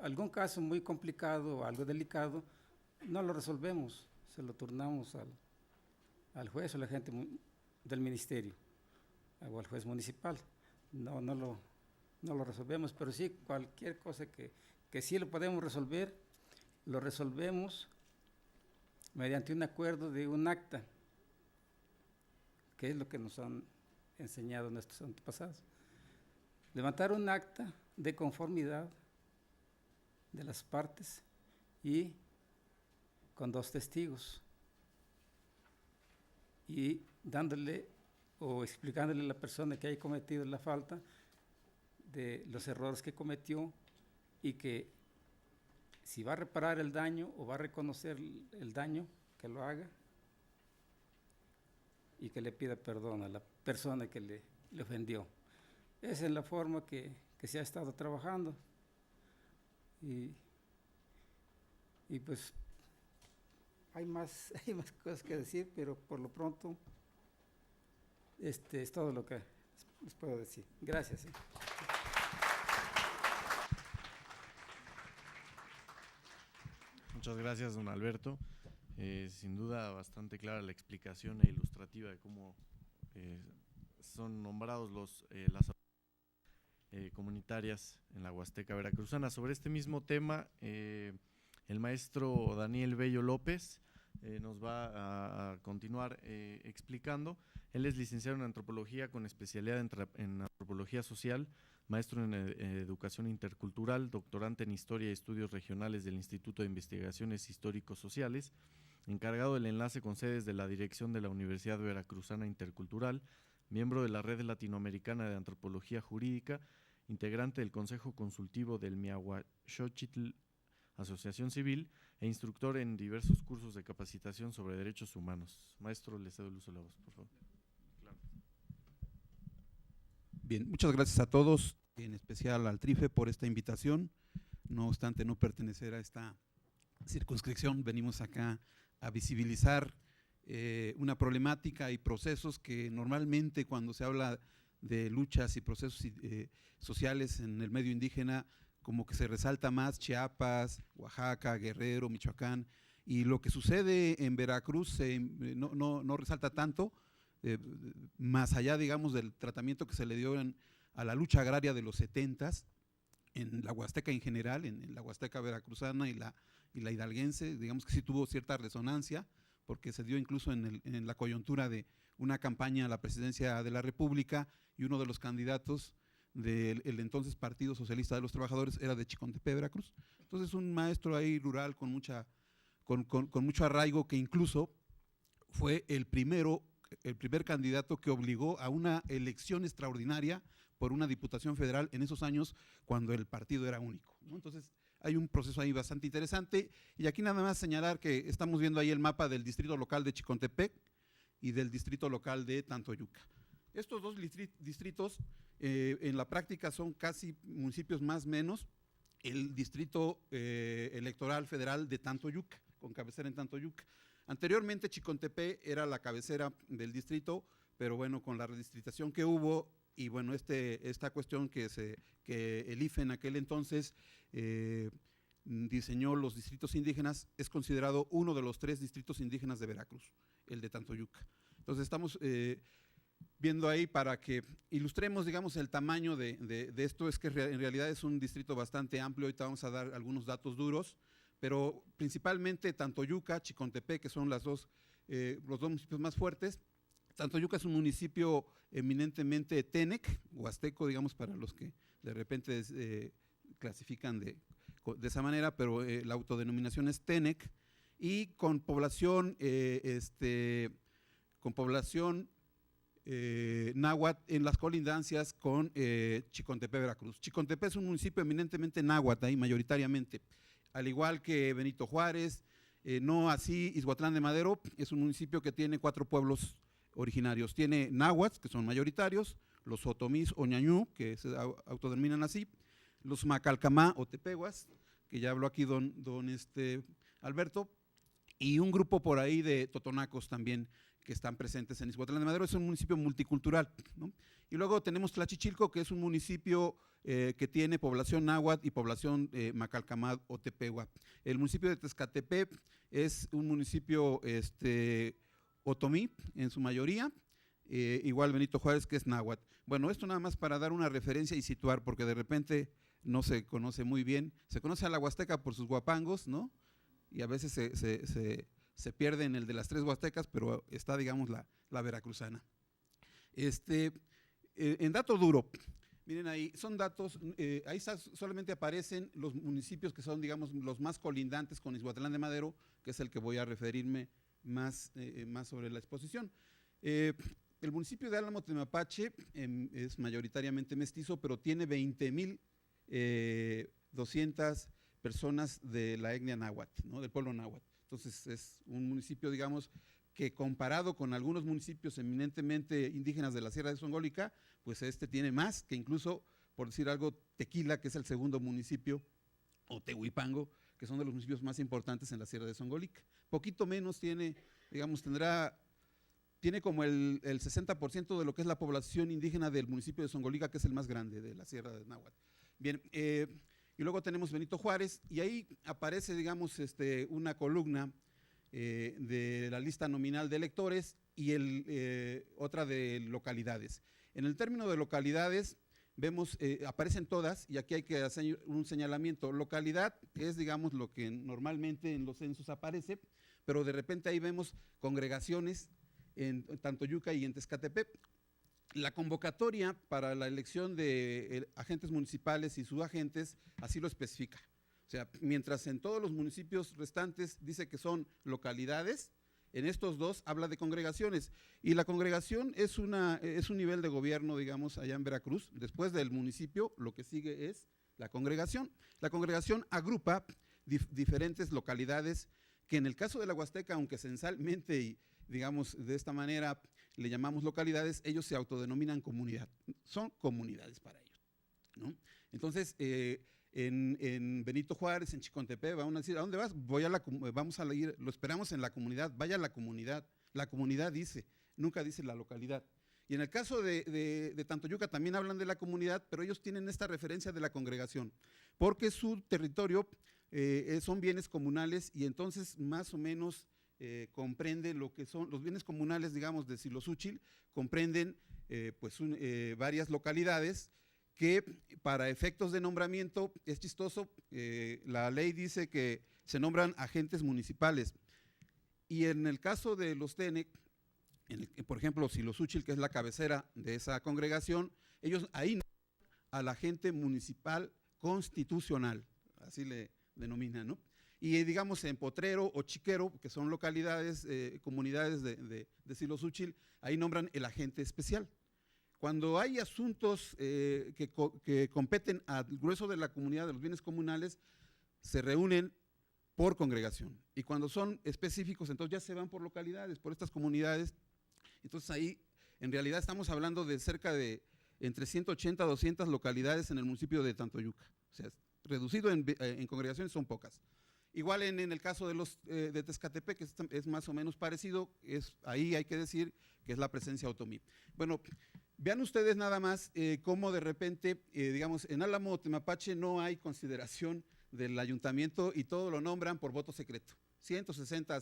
algún caso muy complicado o algo delicado no lo resolvemos, se lo turnamos al juez o a la gente del ministerio o al juez municipal. No lo resolvemos, pero sí cualquier cosa que sí lo podemos resolver, lo resolvemos mediante un acuerdo de un acta, que es lo que nos han enseñado nuestros antepasados. Levantar un acta de conformidad de las partes y con 2 testigos y dándole o explicándole a la persona que haya cometido la falta de los errores que cometió y que si va a reparar el daño o va a reconocer el daño, que lo haga y que le pida perdón a la persona que le ofendió. Esa es la forma que se ha estado trabajando y pues hay más cosas que decir, pero por lo pronto es todo lo que les puedo decir. Gracias. Muchas gracias, don Alberto. Sin duda bastante clara la explicación e ilustrativa de cómo son nombrados las comunitarias en la Huasteca Veracruzana. Sobre este mismo tema, el maestro Daniel Bello López nos va a continuar explicando. Él es licenciado en Antropología con especialidad en Antropología Social, maestro en Educación Intercultural, doctorante en Historia y Estudios Regionales del Instituto de Investigaciones Históricos Sociales, encargado del enlace con sedes de la Dirección de la Universidad Veracruzana Intercultural, miembro de la Red Latinoamericana de Antropología Jurídica integrante del Consejo Consultivo del Miahuaxochitl Asociación Civil e instructor en diversos cursos de capacitación sobre derechos humanos. Maestro, le cedo el uso de la voz, por favor. Claro. Bien, muchas gracias a todos, en especial al TRIFE por esta invitación. No obstante no pertenecer a esta circunscripción, venimos acá a visibilizar una problemática y procesos que normalmente cuando se habla de luchas y procesos sociales en el medio indígena, como que se resalta más Chiapas, Oaxaca, Guerrero, Michoacán, y lo que sucede en Veracruz no resalta tanto, más allá, digamos, del tratamiento que se le dio a la lucha agraria de los 70s, en la Huasteca en general, en la Huasteca veracruzana y la hidalguense, digamos que sí tuvo cierta resonancia, porque se dio incluso en la coyuntura de una campaña a la presidencia de la República, y uno de los candidatos del entonces Partido Socialista de los Trabajadores era de Chicontepec, Veracruz. Entonces un maestro ahí rural con mucho arraigo, que incluso fue el primer candidato que obligó a una elección extraordinaria por una diputación federal en esos años cuando el partido era único, ¿no? Entonces hay un proceso ahí bastante interesante, y aquí nada más señalar que estamos viendo ahí el mapa del distrito local de Chicontepec y del distrito local de Tantoyuca. Estos dos distritos en la práctica son casi municipios más o menos el distrito electoral federal de Tantoyuca, con cabecera en Tantoyuca. Anteriormente Chicontepec era la cabecera del distrito, pero bueno, con la redistritación que hubo y bueno, esta cuestión que el IFE en aquel entonces diseñó los distritos indígenas, es considerado uno de los 3 distritos indígenas de Veracruz, el de Tantoyuca. Entonces estamos viendo ahí para que ilustremos, digamos, el tamaño de esto. Es que en realidad es un distrito bastante amplio. Ahorita vamos a dar algunos datos duros, pero principalmente Tantoyuca, Chicontepec, que son los dos municipios más fuertes. Tantoyuca es un municipio eminentemente tenec, huasteco, digamos, para los que de repente clasifican de esa manera, pero la autodenominación es tenec, y con población náhuatl en las colindancias con Chicontepec, Veracruz. Chicontepec es un municipio eminentemente náhuatl ahí mayoritariamente, al igual que Benito Juárez, no así Ixhuatlán de Madero, es un municipio que tiene 4 pueblos originarios. Tiene náhuatl, que son mayoritarios, los otomís o ñañú, que se autodenominan así, los macalcamá o tepehuas, que ya habló aquí don Alberto, y un grupo por ahí de totonacos también que están presentes en Ixhuatlán de Madero. Es un municipio multicultural, ¿no? Y luego tenemos Tlachichilco, que es un municipio que tiene población náhuatl y población macalcamá o tepehua. El municipio de Tezcatepec es un municipio otomí en su mayoría, igual Benito Juárez, que es náhuatl. Bueno, esto nada más para dar una referencia y situar, porque de repente no se conoce muy bien. Se conoce a la Huasteca por sus guapangos, ¿no? Y a veces se pierde en el de las 3 huastecas, pero está, digamos, la veracruzana. En dato duro, miren ahí, son datos, ahí solamente aparecen los municipios que son, digamos, los más colindantes con Ixhuatlán de Madero, que es el que voy a referirme más sobre la exposición. El municipio de Álamo Temapache es mayoritariamente mestizo, pero tiene 20,200 personas de la etnia náhuatl, ¿no? Del pueblo náhuatl. Entonces es un municipio, digamos, que comparado con algunos municipios eminentemente indígenas de la Sierra de Zongolica, pues tiene más, que incluso, por decir algo, Tequila, que es el segundo municipio, o Tehuipango, que son de los municipios más importantes en la Sierra de Zongolica. Poquito menos tiene, digamos, tiene como el 60% de lo que es la población indígena del municipio de Zongolica, que es el más grande de la Sierra de Náhuatl. Bien, y luego tenemos Benito Juárez, y ahí aparece, digamos, una columna de la lista nominal de electores y otra de localidades. En el término de localidades, vemos, aparecen todas, y aquí hay que hacer un señalamiento. Localidad es, digamos, lo que normalmente en los censos aparece, pero de repente ahí vemos congregaciones en Tantoyuca y en Tezcatepec. La convocatoria para la elección de agentes municipales y subagentes así lo especifica. O sea, mientras en todos los municipios restantes dice que son localidades, En estos dos habla de congregaciones, y la congregación es un nivel de gobierno, digamos, allá en Veracruz. Después del municipio, lo que sigue es la congregación. La congregación agrupa diferentes localidades que en el caso de la Huasteca, aunque censalmente y digamos de esta manera le llamamos localidades, ellos se autodenominan comunidad, son comunidades para ellos, ¿no? Entonces, en Benito Juárez, en Chicontepec, van a decir, ¿a dónde vas? Vamos a ir, lo esperamos en la comunidad, vaya a la comunidad dice, nunca dice la localidad. Y en el caso de Tantoyuca también hablan de la comunidad, pero ellos tienen esta referencia de la congregación, porque su territorio son bienes comunales, y entonces más o menos comprende lo que son los bienes comunales, digamos, de Silosúchil, comprenden varias localidades que para efectos de nombramiento, es chistoso, la ley dice que se nombran agentes municipales, y en el caso de los TENEC, por ejemplo, Silosúchil, que es la cabecera de esa congregación, ellos ahí nombran al agente municipal constitucional, así le denominan, ¿no? Y digamos en Potrero o Chiquero, que son localidades, comunidades de Silosúchil, ahí nombran el agente especial. Cuando hay asuntos que competen al grueso de la comunidad, de los bienes comunales, se reúnen por congregación. Y cuando son específicos, entonces ya se van por localidades, por estas comunidades. Entonces ahí, en realidad estamos hablando de cerca de entre 180 a 200 localidades en el municipio de Tantoyuca. O sea, reducido en congregaciones son pocas. Igual en el caso de Tezcatepec, que es más o menos parecido, ahí hay que decir que es la presencia otomí. Bueno, vean ustedes nada más cómo de repente, digamos, en Álamo, Temapache no hay consideración del ayuntamiento y todo lo nombran por voto secreto. 160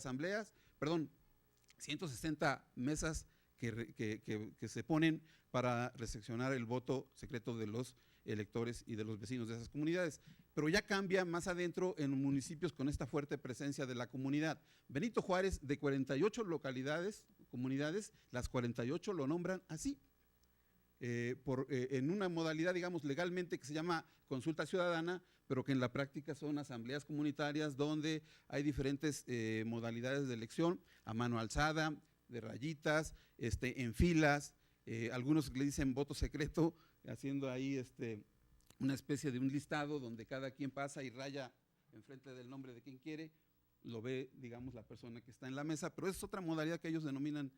mesas que se ponen para recepcionar el voto secreto de los electores y de los vecinos de esas comunidades. Pero ya cambia más adentro en municipios con esta fuerte presencia de la comunidad. Benito Juárez, de 48 comunidades, las 48 lo nombran así, en una modalidad, digamos, legalmente que se llama consulta ciudadana, pero que en la práctica son asambleas comunitarias donde hay diferentes modalidades de elección, a mano alzada, de rayitas, en filas, algunos le dicen voto secreto, haciendo ahí una especie de un listado donde cada quien pasa y raya enfrente del nombre de quien quiere, lo ve, digamos, la persona que está en la mesa, pero es otra modalidad que ellos denominan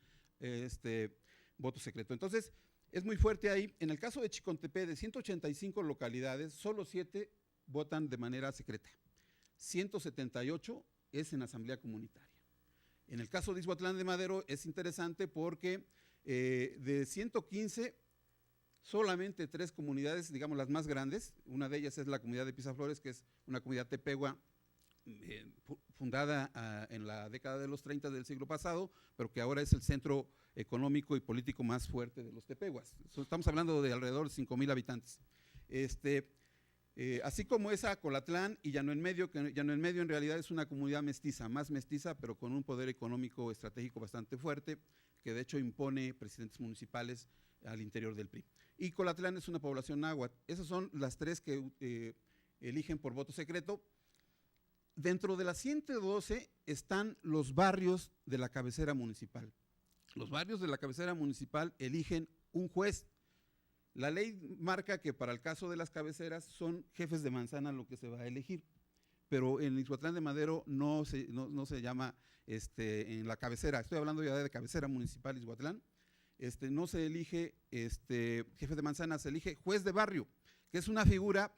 voto secreto. Entonces, es muy fuerte ahí. En el caso de Chicontepec, de 185 localidades, solo 7 votan de manera secreta. 178 es en asamblea comunitaria. En el caso de Ixhuatlán de Madero es interesante porque de 115, solamente 3 comunidades, digamos las más grandes, una de ellas es la comunidad de Pisaflores, que es una comunidad tepehua fundada en la década de los 30 del siglo pasado, pero que ahora es el centro económico y político más fuerte de los tepehuas. Estamos hablando de alrededor de 5,000 habitantes. Así como esa Colatlán y Llano en Medio, que Llano en Medio en realidad es una comunidad mestiza, más mestiza, pero con un poder económico estratégico bastante fuerte, que de hecho impone presidentes municipales al interior del PRI. Y Colatlán es una población náhuatl. Esas son las 3 que eligen por voto secreto. Dentro de las 112 están los barrios de la cabecera municipal. Los barrios de la cabecera municipal eligen un juez. La ley marca que para el caso de las cabeceras son jefes de manzana lo que se va a elegir, pero en Ixhuatlán de Madero no se llama en la cabecera, estoy hablando ya de cabecera municipal Ixhuatlán, no se elige jefe de manzana, se elige juez de barrio, que es una figura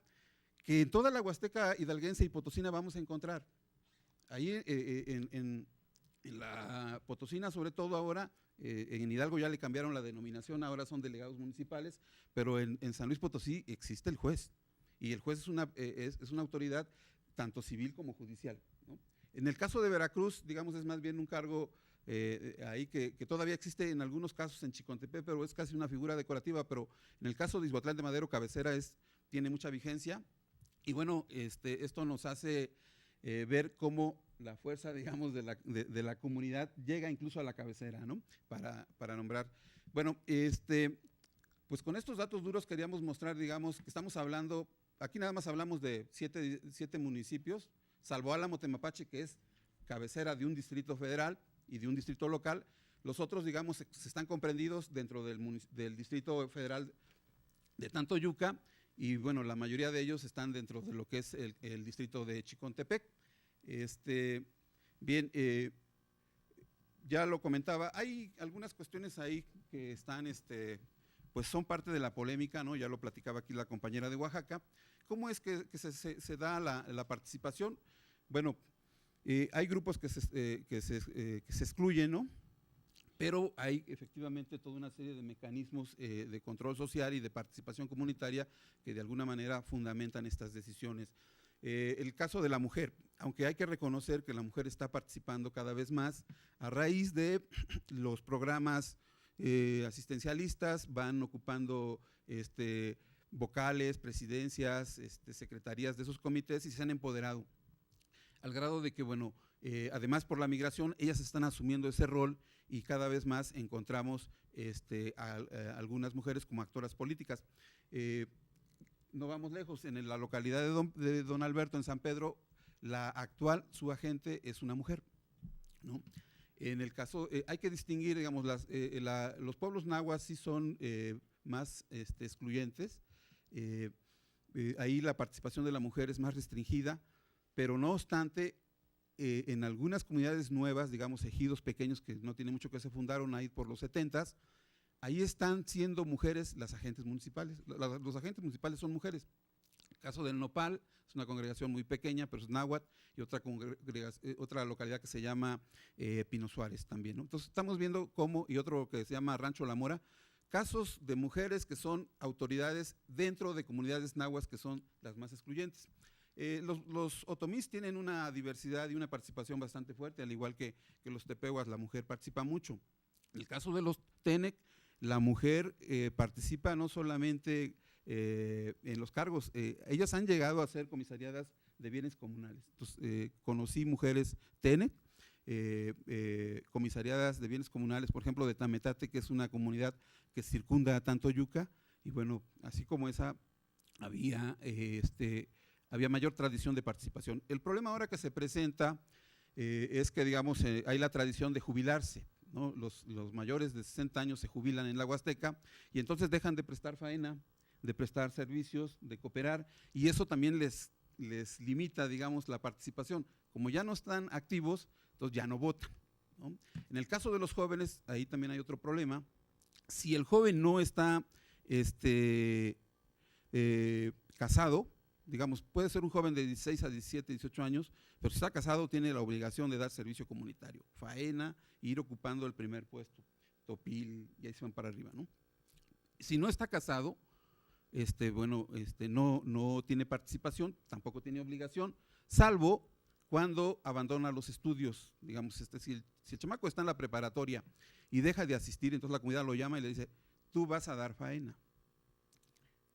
que en toda la Huasteca hidalguense y potosina vamos a encontrar. Ahí en la Potosina, sobre todo ahora, en Hidalgo ya le cambiaron la denominación, ahora son delegados municipales, pero en San Luis Potosí existe el juez, y el juez es una autoridad tanto civil como judicial, ¿no? En el caso de Veracruz, digamos, es más bien un cargo ahí que todavía existe en algunos casos en Chicontepec, pero es casi una figura decorativa, pero en el caso de Ixhuatlán de Madero, cabecera tiene mucha vigencia, y bueno, esto nos hace ver cómo la fuerza, digamos, de la comunidad llega incluso a la cabecera, ¿no? Para nombrar. Bueno, pues con estos datos duros queríamos mostrar, digamos, que estamos hablando, aquí nada más hablamos de 7 municipios, salvo Álamo Temapache, que es cabecera de un distrito federal, y de un distrito local. Los otros, digamos, se están comprendidos dentro del Distrito Federal de Tantoyuca, y bueno, la mayoría de ellos están dentro de lo que es el distrito de Chicontepec. Bien, ya lo comentaba, hay algunas cuestiones ahí que están, pues son parte de la polémica, ¿no? Ya lo platicaba aquí la compañera de Oaxaca. ¿Cómo es que se da la participación? Bueno, hay grupos que se excluyen, ¿no? Pero hay efectivamente toda una serie de mecanismos de control social y de participación comunitaria que de alguna manera fundamentan estas decisiones. El caso de la mujer, aunque hay que reconocer que la mujer está participando cada vez más a raíz de los programas asistencialistas, van ocupando vocales, presidencias, secretarías de esos comités y se han empoderado al grado de que, bueno, además por la migración, ellas están asumiendo ese rol y cada vez más encontramos algunas mujeres como actoras políticas. No vamos lejos, en la localidad de Don Alberto, en San Pedro, la actual subagente es una mujer, ¿no? En el caso, hay que distinguir, digamos, los pueblos nahuas sí son más excluyentes, ahí la participación de la mujer es más restringida, pero no obstante, en algunas comunidades nuevas, digamos ejidos pequeños que no tiene mucho que se fundaron ahí por los 70s, ahí están siendo mujeres las agentes municipales, los agentes municipales son mujeres. El caso del Nopal es una congregación muy pequeña, pero es náhuatl, y otra localidad que se llama Pino Suárez también, ¿no? Entonces estamos viendo cómo, y otro que se llama Rancho La Mora, casos de mujeres que son autoridades dentro de comunidades nahuas que son las más excluyentes. Los otomís tienen una diversidad y una participación bastante fuerte, al igual que los tepehuas, la mujer participa mucho. En el caso de los tenec, la mujer participa no solamente en los cargos, ellas han llegado a ser comisariadas de bienes comunales. Entonces, conocí mujeres tenec, comisariadas de bienes comunales, por ejemplo, de Tametate, que es una comunidad que circunda a Tantoyuca, y bueno, así como esa, había mayor tradición de participación. El problema ahora que se presenta es que, digamos, hay la tradición de jubilarse, ¿no? Los mayores de 60 años se jubilan en la Huasteca y entonces dejan de prestar faena, de prestar servicios, de cooperar, y eso también les limita, digamos, la participación. Como ya no están activos, entonces ya no votan, ¿no? En el caso de los jóvenes, ahí también hay otro problema. Si el joven no está casado, digamos, puede ser un joven de 16 a 17, 18 años, pero si está casado tiene la obligación de dar servicio comunitario, faena, ir ocupando el primer puesto, topil, y ahí se van para arriba, ¿no? Si no está casado, no tiene participación, tampoco tiene obligación, salvo cuando abandona los estudios, digamos, si el chamaco está en la preparatoria y deja de asistir, entonces la comunidad lo llama y le dice, tú vas a dar faena.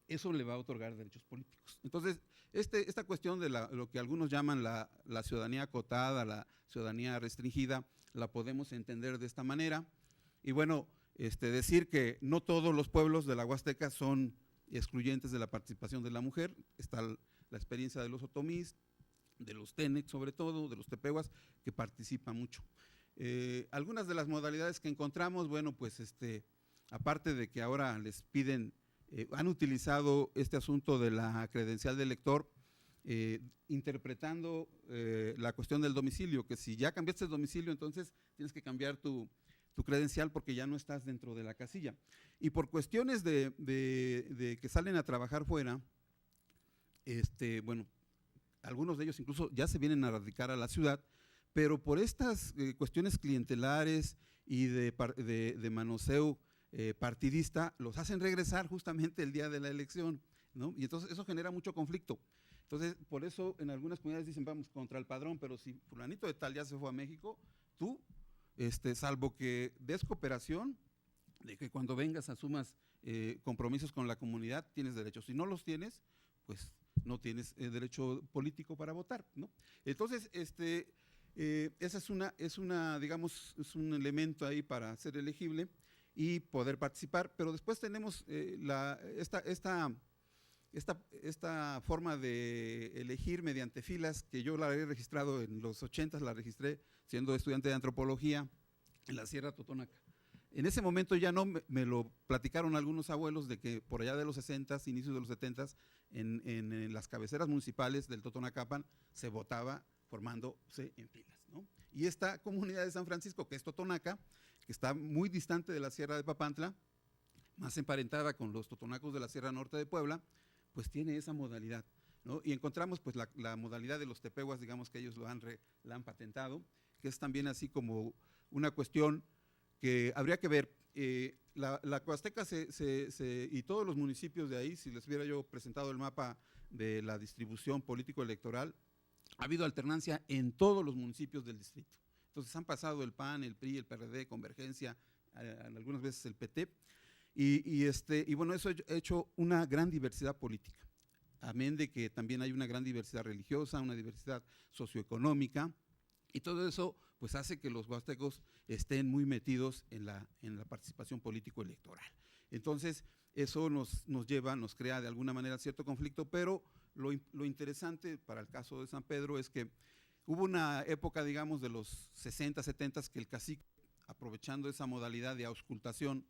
Eso le va a otorgar derechos políticos. Entonces, esta cuestión de lo que algunos llaman la ciudadanía acotada, la ciudadanía restringida, la podemos entender de esta manera. Y bueno, decir que no todos los pueblos de la Huasteca son excluyentes de la participación de la mujer. Está la experiencia de los otomís, de los tenec sobre todo, de los tepehuas, que participan mucho. Algunas de las modalidades que encontramos, bueno, pues aparte de que ahora les piden, han utilizado este asunto de la credencial del elector, interpretando la cuestión del domicilio, que si ya cambiaste el domicilio, entonces tienes que cambiar tu credencial porque ya no estás dentro de la casilla. Y por cuestiones de que salen a trabajar fuera, bueno, algunos de ellos incluso ya se vienen a radicar a la ciudad, pero por estas cuestiones clientelares y de manoseo partidista, los hacen regresar justamente el día de la elección, ¿no? Y entonces eso genera mucho conflicto. Entonces, por eso en algunas comunidades dicen, vamos contra el padrón, pero si fulanito de tal ya se fue a México, tú, salvo que des cooperación, de que cuando vengas asumas compromisos con la comunidad, tienes derechos. Si no los tienes, pues no tienes derecho político para votar, ¿no? Entonces, esa es es un elemento ahí para ser elegible y poder participar, pero después tenemos esta forma de elegir mediante filas, que yo la he registrado en los 80s, la registré siendo estudiante de antropología, en la Sierra Totonaca. En ese momento ya no me lo platicaron algunos abuelos de que por allá de los 60s, inicios de los 70s, en las cabeceras municipales del Totonacapan se votaba formándose en filas, ¿no? Y esta comunidad de San Francisco, que es Totonaca, que está muy distante de la Sierra de Papantla, más emparentada con los totonacos de la Sierra Norte de Puebla, pues tiene esa modalidad, ¿no? Y encontramos pues la modalidad de los tepehuas, digamos que ellos la han patentado, que es también así como una cuestión que habría que ver. La Huasteca y todos los municipios de ahí, si les hubiera yo presentado el mapa de la distribución político-electoral, ha habido alternancia en todos los municipios del distrito. Entonces han pasado el PAN, el PRI, el PRD, Convergencia, algunas veces el PT, y bueno, eso ha hecho una gran diversidad política, amén de que también hay una gran diversidad religiosa, una diversidad socioeconómica, y todo eso pues hace que los huastecos estén muy metidos en la participación político-electoral. Entonces, eso nos crea de alguna manera cierto conflicto, pero lo interesante para el caso de San Pedro es que hubo una época, digamos, de los 60, 70, que el cacique, aprovechando esa modalidad de auscultación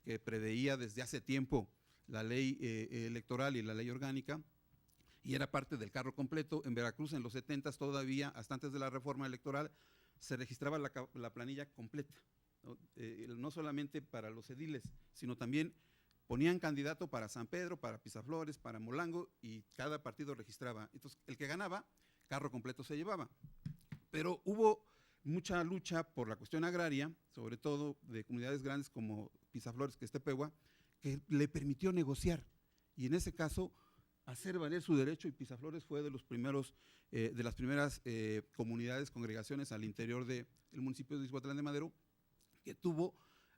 que preveía desde hace tiempo la ley electoral y la ley orgánica, y era parte del carro completo, en Veracruz en los 70 todavía, hasta antes de la reforma electoral, se registraba la planilla completa, ¿no? No solamente para los ediles, sino también ponían candidato para San Pedro, para Pisaflores, para Molango, y cada partido registraba. Entonces, el que ganaba, carro completo se llevaba. Pero hubo mucha lucha por la cuestión agraria, sobre todo de comunidades grandes como Pisaflores, que es Tepehua, que le permitió negociar, y en ese caso hacer valer su derecho, y Pisaflores fue de las primeras comunidades, congregaciones al interior del municipio de Ixhuatlán de Madero, que tuvo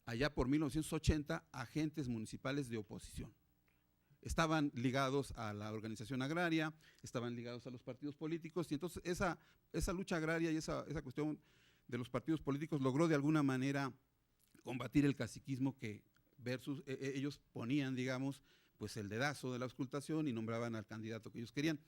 allá por 1980 agentes municipales de oposición. Estaban ligados a la organización agraria, estaban ligados a los partidos políticos, y entonces esa lucha agraria y esa cuestión de los partidos políticos logró de alguna manera combatir el caciquismo que versus ellos ponían, digamos, pues el dedazo de la auscultación y nombraban al candidato que ellos querían.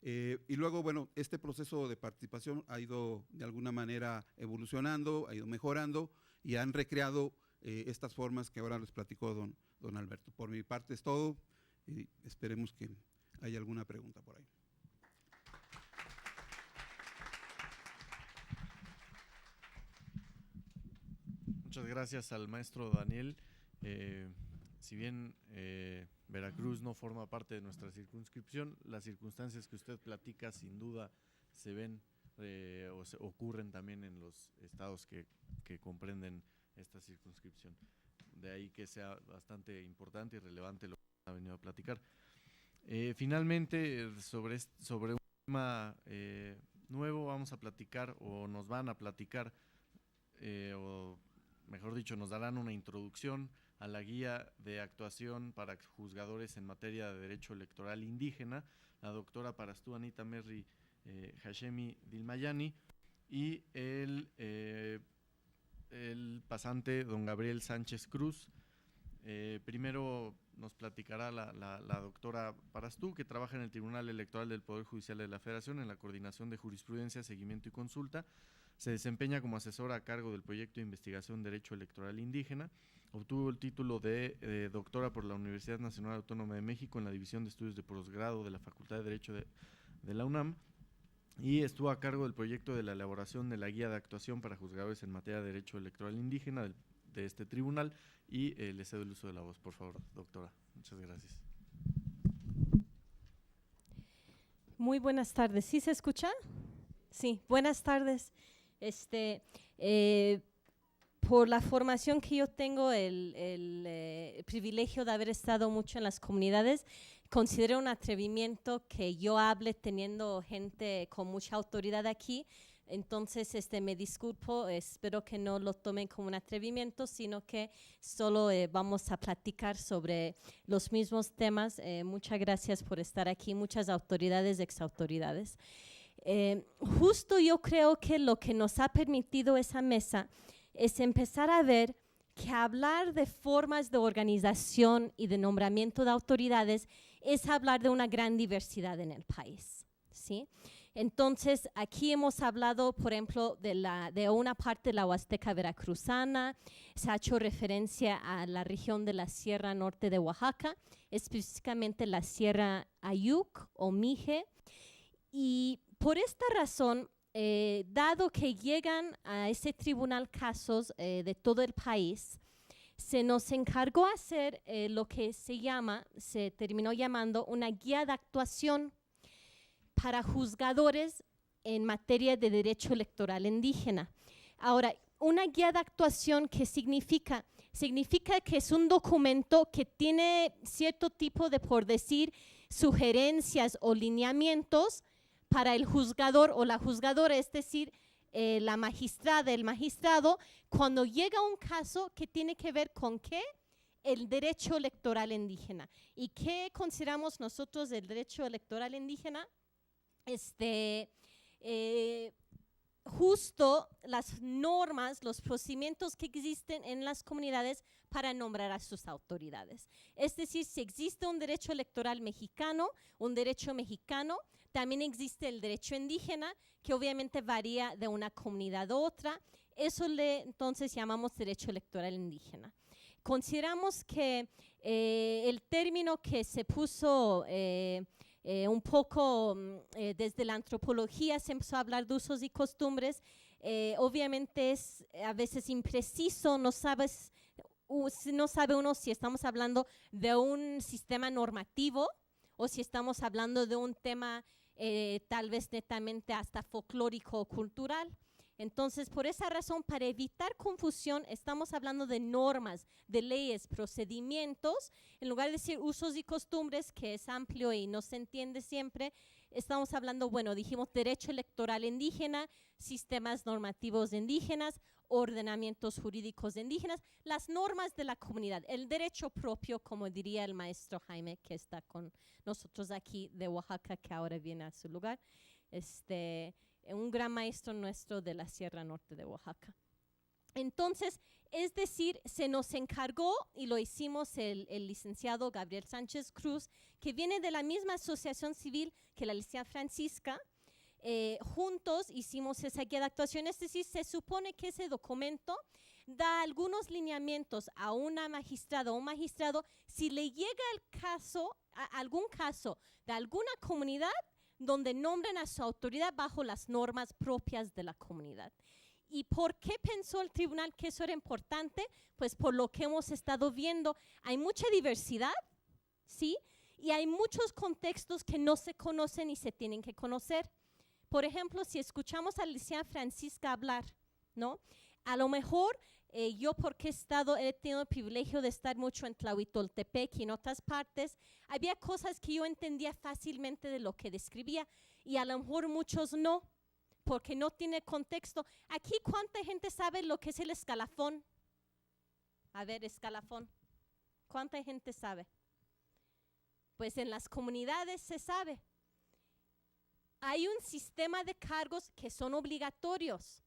Y luego, bueno, este proceso de participación ha ido de alguna manera evolucionando, ha ido mejorando, y han recreado estas formas que ahora les platicó don Alberto. Por mi parte es todo, y esperemos que haya alguna pregunta por ahí. Muchas gracias al maestro Daniel. Si bien Veracruz no forma parte de nuestra circunscripción, las circunstancias que usted platica sin duda se ven ocurren también en los estados que comprenden esta circunscripción. De ahí que sea bastante importante y relevante lo que ha venido a platicar. Finalmente, sobre un tema nuevo vamos a platicar, o nos van a platicar, o mejor dicho, nos darán una introducción a la guía de actuación para juzgadores en materia de derecho electoral indígena, la doctora Parastú Anita Merry Hashemi Dilmayani, y el pasante don Gabriel Sánchez Cruz. Primero nos platicará la doctora Parastú, que trabaja en el Tribunal Electoral del Poder Judicial de la Federación en la coordinación de jurisprudencia, seguimiento y consulta. Se desempeña como asesora a cargo del proyecto de investigación Derecho Electoral Indígena. Obtuvo el título de doctora por la Universidad Nacional Autónoma de México en la División de Estudios de Posgrado de la Facultad de Derecho de la UNAM, y estuvo a cargo del proyecto de la elaboración de la guía de actuación para juzgadores en materia de derecho electoral indígena de este tribunal, y le cedo el uso de la voz, por favor, doctora. Muchas gracias. Muy buenas tardes. ¿Sí se escucha? Sí, buenas tardes. Por la formación que yo tengo, el privilegio de haber estado mucho en las comunidades, considero un atrevimiento que yo hable teniendo gente con mucha autoridad aquí. Entonces, me disculpo, espero que no lo tomen como un atrevimiento, sino que solo vamos a platicar sobre los mismos temas. Muchas gracias por estar aquí, muchas autoridades, exautoridades. Justo yo creo que lo que nos ha permitido esa mesa es empezar a ver que hablar de formas de organización y de nombramiento de autoridades es hablar de una gran diversidad en el país, ¿sí? Entonces, aquí hemos hablado, por ejemplo, de una parte de la Huasteca veracruzana, se ha hecho referencia a la región de la Sierra Norte de Oaxaca, específicamente la Sierra Ayuc o Mije, y por esta razón, dado que llegan a ese tribunal casos de todo el país, se nos encargó hacer lo que se terminó llamando una guía de actuación para juzgadores en materia de derecho electoral indígena. Ahora, una guía de actuación, ¿qué significa? Significa que es un documento que tiene cierto tipo de, por decir, sugerencias o lineamientos para el juzgador o la juzgadora, es decir, la magistrada, el magistrado, cuando llega un caso que tiene que ver con ¿qué? El derecho electoral indígena. ¿Y qué consideramos nosotros del derecho electoral indígena? Justo las normas, los procedimientos que existen en las comunidades para nombrar a sus autoridades. Es decir, si existe un derecho electoral mexicano, un derecho mexicano, también existe el derecho indígena, que obviamente varía de una comunidad a otra. Eso entonces llamamos derecho electoral indígena. Consideramos que el término que se puso un poco desde la antropología, se empezó a hablar de usos y costumbres, obviamente es a veces impreciso, no sabe uno si estamos hablando de un sistema normativo o si estamos hablando de un tema tal vez netamente hasta folclórico o cultural. Entonces, por esa razón, para evitar confusión, estamos hablando de normas, de leyes, procedimientos, en lugar de decir usos y costumbres, que es amplio y no se entiende siempre, estamos hablando, bueno, dijimos derecho electoral indígena, sistemas normativos indígenas, ordenamientos jurídicos indígenas, las normas de la comunidad, el derecho propio, como diría el maestro Jaime, que está con nosotros aquí de Oaxaca, que ahora viene a su lugar, un gran maestro nuestro de la Sierra Norte de Oaxaca. Entonces, es decir, se nos encargó, y lo hicimos el licenciado Gabriel Sánchez Cruz, que viene de la misma asociación civil que la licenciada Francisca. Juntos hicimos esa guía de actuación, es decir, se supone que ese documento da algunos lineamientos a una magistrada o un magistrado si le llega el caso, algún caso de alguna comunidad donde nombren a su autoridad bajo las normas propias de la comunidad. ¿Y por qué pensó el tribunal que eso era importante? Pues por lo que hemos estado viendo, hay mucha diversidad, ¿sí? Y hay muchos contextos que no se conocen y se tienen que conocer. Por ejemplo, si escuchamos a la licenciada Francisca hablar, ¿no? A lo mejor yo, porque he tenido el privilegio de estar mucho en Tlahuitoltepec y en otras partes, había cosas que yo entendía fácilmente de lo que describía y a lo mejor muchos no, porque no tiene contexto. Aquí, ¿cuánta gente sabe lo que es el escalafón? A ver, escalafón. ¿Cuánta gente sabe? Pues en las comunidades se sabe. Hay un sistema de cargos que son obligatorios.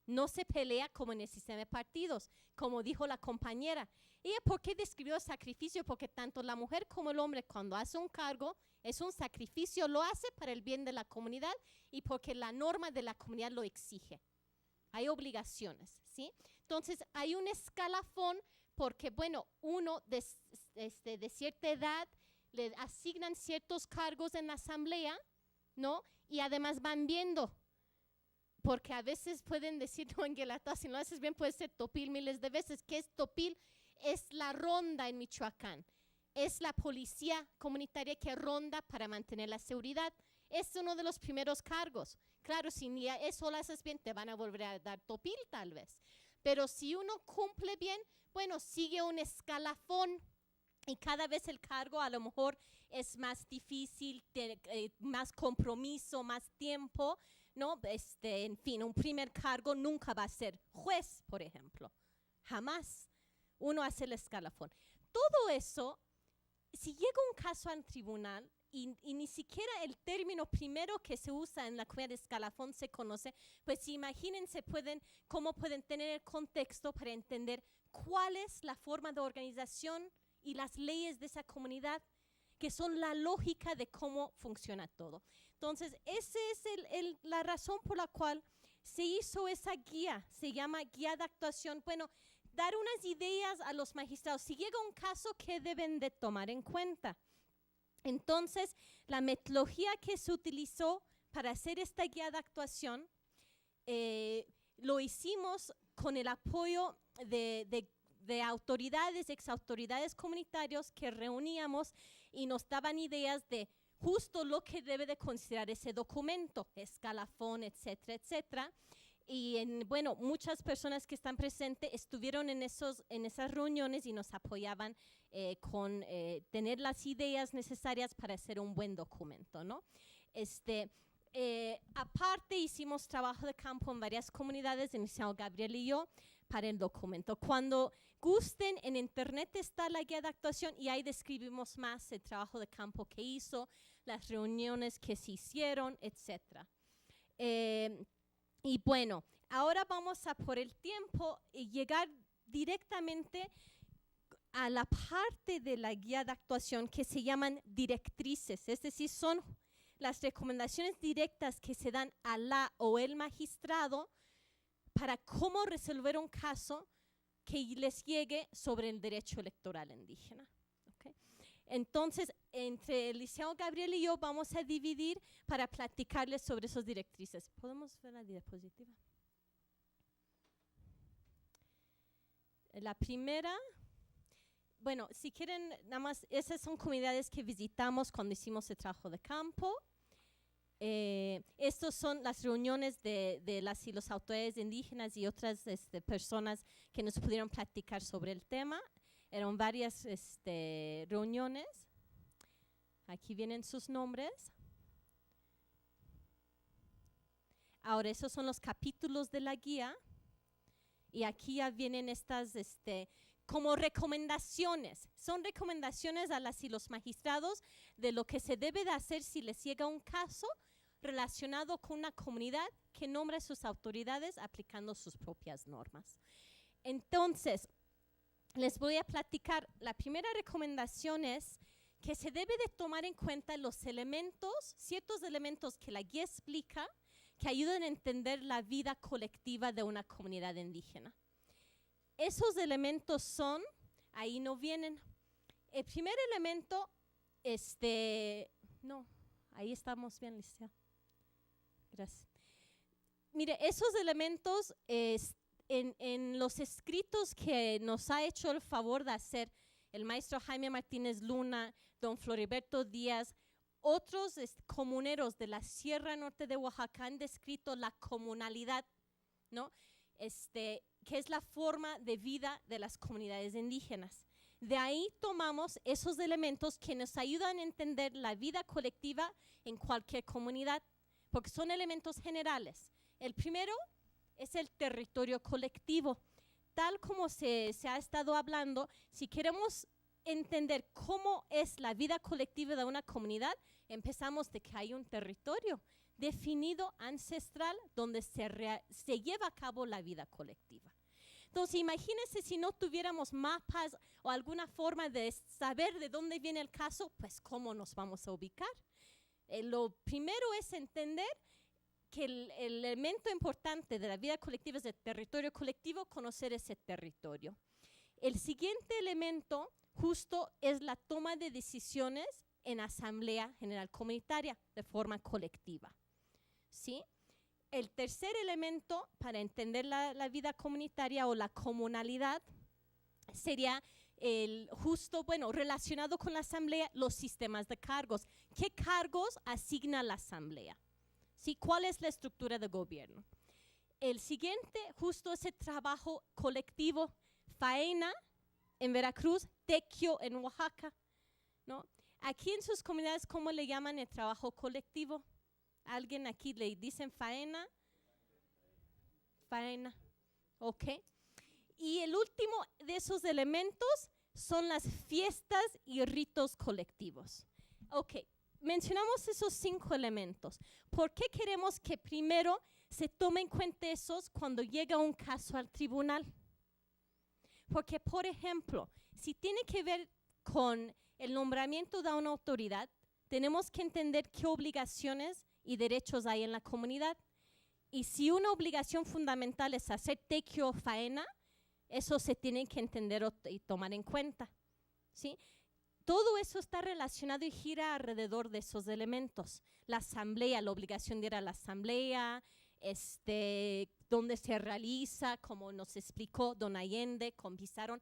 No se pelea como en el sistema de partidos, como dijo la compañera. ¿Ella por qué describió el sacrificio? Porque tanto la mujer como el hombre, cuando hace un cargo, es un sacrificio, lo hace para el bien de la comunidad y porque la norma de la comunidad lo exige. Hay obligaciones, ¿sí? Entonces, hay un escalafón porque, bueno, uno de cierta edad le asignan ciertos cargos en la asamblea, ¿no? Y además van viendo. Porque a veces pueden decir, no, en Guelatá, si no lo haces bien, puede ser topil miles de veces. ¿Qué es topil? Es la ronda en Michoacán. Es la policía comunitaria que ronda para mantener la seguridad. Es uno de los primeros cargos. Claro, si ni eso lo haces bien, te van a volver a dar topil tal vez. Pero si uno cumple bien, bueno, sigue un escalafón. Y cada vez el cargo a lo mejor es más difícil, más compromiso, más tiempo, ¿no? En fin, un primer cargo nunca va a ser juez, por ejemplo. Jamás. Uno hace el escalafón. Todo eso, si llega un caso al tribunal y ni siquiera el término primero que se usa en la comunidad de escalafón se conoce, pues imagínense cómo pueden tener el contexto para entender cuál es la forma de organización y las leyes de esa comunidad, que son la lógica de cómo funciona todo. Entonces, esa es la razón por la cual se hizo esa guía, se llama guía de actuación. Bueno, dar unas ideas a los magistrados. Si llega un caso, ¿qué deben de tomar en cuenta? Entonces, la metodología que se utilizó para hacer esta guía de actuación, lo hicimos con el apoyo de autoridades, exautoridades comunitarios que reuníamos y nos daban ideas de justo lo que debe de considerar ese documento, escalafón, etcétera, etcétera. Y bueno, muchas personas que están presentes estuvieron en esas reuniones y nos apoyaban con tener las ideas necesarias para hacer un buen documento, ¿no? Aparte, hicimos trabajo de campo en varias comunidades, el licenciado Gabriel y yo, para el documento. Cuando gusten, en internet está la guía de actuación y ahí describimos más el trabajo de campo que hizo, las reuniones que se hicieron, etc. Y bueno, ahora vamos a por el tiempo y llegar directamente a la parte de la guía de actuación que se llaman directrices, es decir, son las recomendaciones directas que se dan a la o el magistrado para cómo resolver un caso que les llegue sobre el derecho electoral indígena. ¿Okay? Entonces, entre el licenciado Gabriel y yo vamos a dividir para platicarles sobre esas directrices. ¿Podemos ver la diapositiva? La primera, bueno, si quieren, nada más, esas son comunidades que visitamos cuando hicimos el trabajo de campo. Estas son las reuniones de las y los autoridades indígenas y otras personas que nos pudieron platicar sobre el tema. Eran varias reuniones. Aquí vienen sus nombres. Ahora, esos son los capítulos de la guía. Y aquí ya vienen estas como recomendaciones. Son recomendaciones a las y los magistrados de lo que se debe de hacer si les llega un caso relacionado con una comunidad que nombra a sus autoridades aplicando sus propias normas. Entonces, les voy a platicar. La primera recomendación es que se debe de tomar en cuenta los elementos, ciertos elementos que la guía explica, que ayudan a entender la vida colectiva de una comunidad indígena. Esos elementos son, ahí no vienen. El primer elemento, no, ahí estamos bien, licenciado. Gracias. Mire, esos elementos en los escritos que nos ha hecho el favor de hacer el maestro Jaime Martínez Luna, don Floriberto Díaz, otros comuneros de la Sierra Norte de Oaxaca han descrito la comunalidad, ¿no? Que es la forma de vida de las comunidades indígenas. De ahí tomamos esos elementos que nos ayudan a entender la vida colectiva en cualquier comunidad, porque son elementos generales. El primero es el territorio colectivo. Tal como se ha estado hablando, si queremos entender cómo es la vida colectiva de una comunidad, empezamos de que hay un territorio definido, ancestral, donde se lleva a cabo la vida colectiva. Entonces, imagínense si no tuviéramos mapas o alguna forma de saber de dónde viene el caso, pues ¿cómo nos vamos a ubicar? Lo primero es entender que el elemento importante de la vida colectiva es el territorio colectivo, conocer ese territorio. El siguiente elemento justo es la toma de decisiones en asamblea general comunitaria de forma colectiva, ¿sí? El tercer elemento para entender la vida comunitaria o la comunalidad sería relacionado con la asamblea, los sistemas de cargos. ¿Qué cargos asigna la asamblea? ¿Sí? ¿Cuál es la estructura de gobierno? El siguiente justo es el trabajo colectivo, faena en Veracruz, tequio en Oaxaca, ¿no? Aquí en sus comunidades, ¿cómo le llaman el trabajo colectivo? ¿Alguien aquí le dicen faena? Faena, ok. Y el último de esos elementos son las fiestas y ritos colectivos. Ok, mencionamos esos 5 elementos. ¿Por qué queremos que primero se tome en cuenta esos cuando llega un caso al tribunal? Porque, por ejemplo, si tiene que ver con el nombramiento de una autoridad, tenemos que entender qué obligaciones y derechos hay en la comunidad. Y si una obligación fundamental es hacer tequio o faena, eso se tiene que entender y tomar en cuenta, ¿sí? Todo eso está relacionado y gira alrededor de esos elementos. La asamblea, la obligación de ir a la asamblea, donde se realiza, como nos explicó don Allende con Pizarro.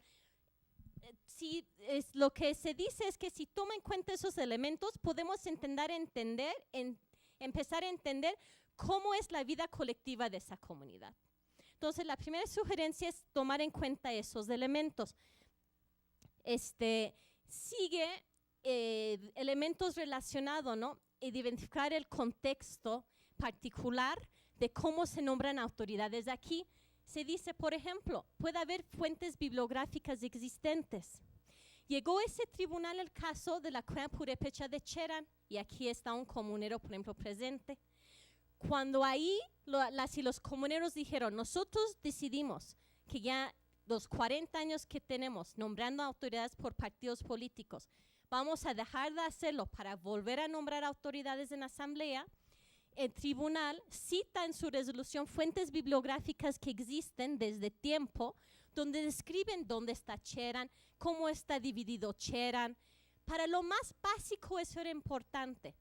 Lo que se dice es que si toma en cuenta esos elementos, podemos empezar a entender cómo es la vida colectiva de esa comunidad. Entonces, la primera sugerencia es tomar en cuenta esos elementos. Sigue elementos relacionados, ¿no? Identificar el contexto particular de cómo se nombran autoridades aquí. Se dice, por ejemplo, puede haber fuentes bibliográficas existentes. Llegó ese tribunal el caso de la Cuna Purépecha de Cherán, y aquí está un comunero, por ejemplo, presente. Cuando ahí los comuneros dijeron, nosotros decidimos que ya los 40 años que tenemos nombrando autoridades por partidos políticos, vamos a dejar de hacerlo para volver a nombrar autoridades en asamblea. El tribunal cita en su resolución fuentes bibliográficas que existen desde tiempo, donde describen dónde está Cherán, cómo está dividido Cherán. Para lo más básico eso era importante.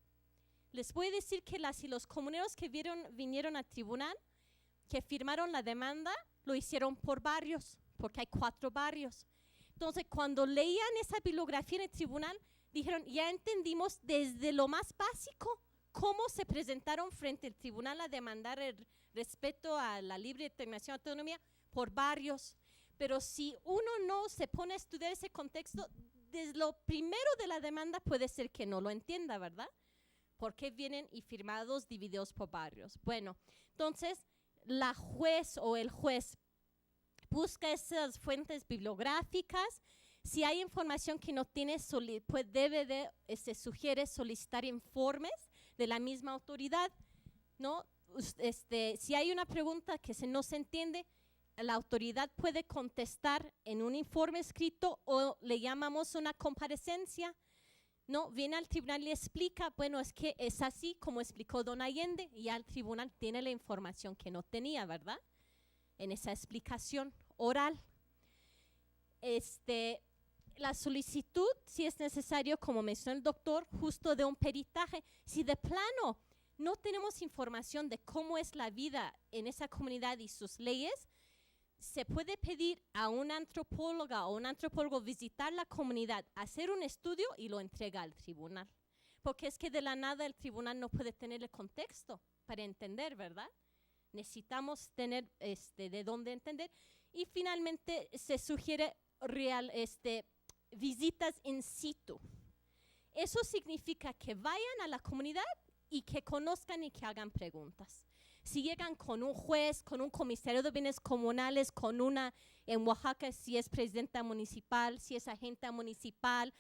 Les voy a decir que los comuneros que vinieron al tribunal, que firmaron la demanda, lo hicieron por barrios, porque hay 4 barrios. Entonces, cuando leían esa bibliografía en el tribunal, dijeron, ya entendimos desde lo más básico cómo se presentaron frente al tribunal a demandar el respeto a la libre determinación y autonomía por barrios. Pero si uno no se pone a estudiar ese contexto, desde lo primero de la demanda puede ser que no lo entienda, ¿verdad? ¿Por qué vienen y firmados divididos por barrios? Bueno, entonces la juez o el juez busca esas fuentes bibliográficas. Si hay información que no tiene, se sugiere solicitar informes de la misma autoridad, ¿no? Si hay una pregunta que no se entiende, la autoridad puede contestar en un informe escrito o le llamamos una comparecencia, ¿no? Viene al tribunal y explica, bueno, es que es así como explicó don Allende, y ya el tribunal tiene la información que no tenía, ¿verdad? En esa explicación oral. La solicitud, si es necesario, como mencionó el doctor, justo de un peritaje. Si de plano no tenemos información de cómo es la vida en esa comunidad y sus leyes, se puede pedir a una antropóloga o un antropólogo visitar la comunidad, hacer un estudio y lo entrega al tribunal. Porque es que de la nada el tribunal no puede tener el contexto para entender, ¿verdad? Necesitamos tener de dónde entender. Y finalmente se sugiere visitas in situ. Eso significa que vayan a la comunidad y que conozcan y que hagan preguntas. Si llegan con un juez, con un comisario de bienes comunales, en Oaxaca, si es presidenta municipal, si es agente municipal,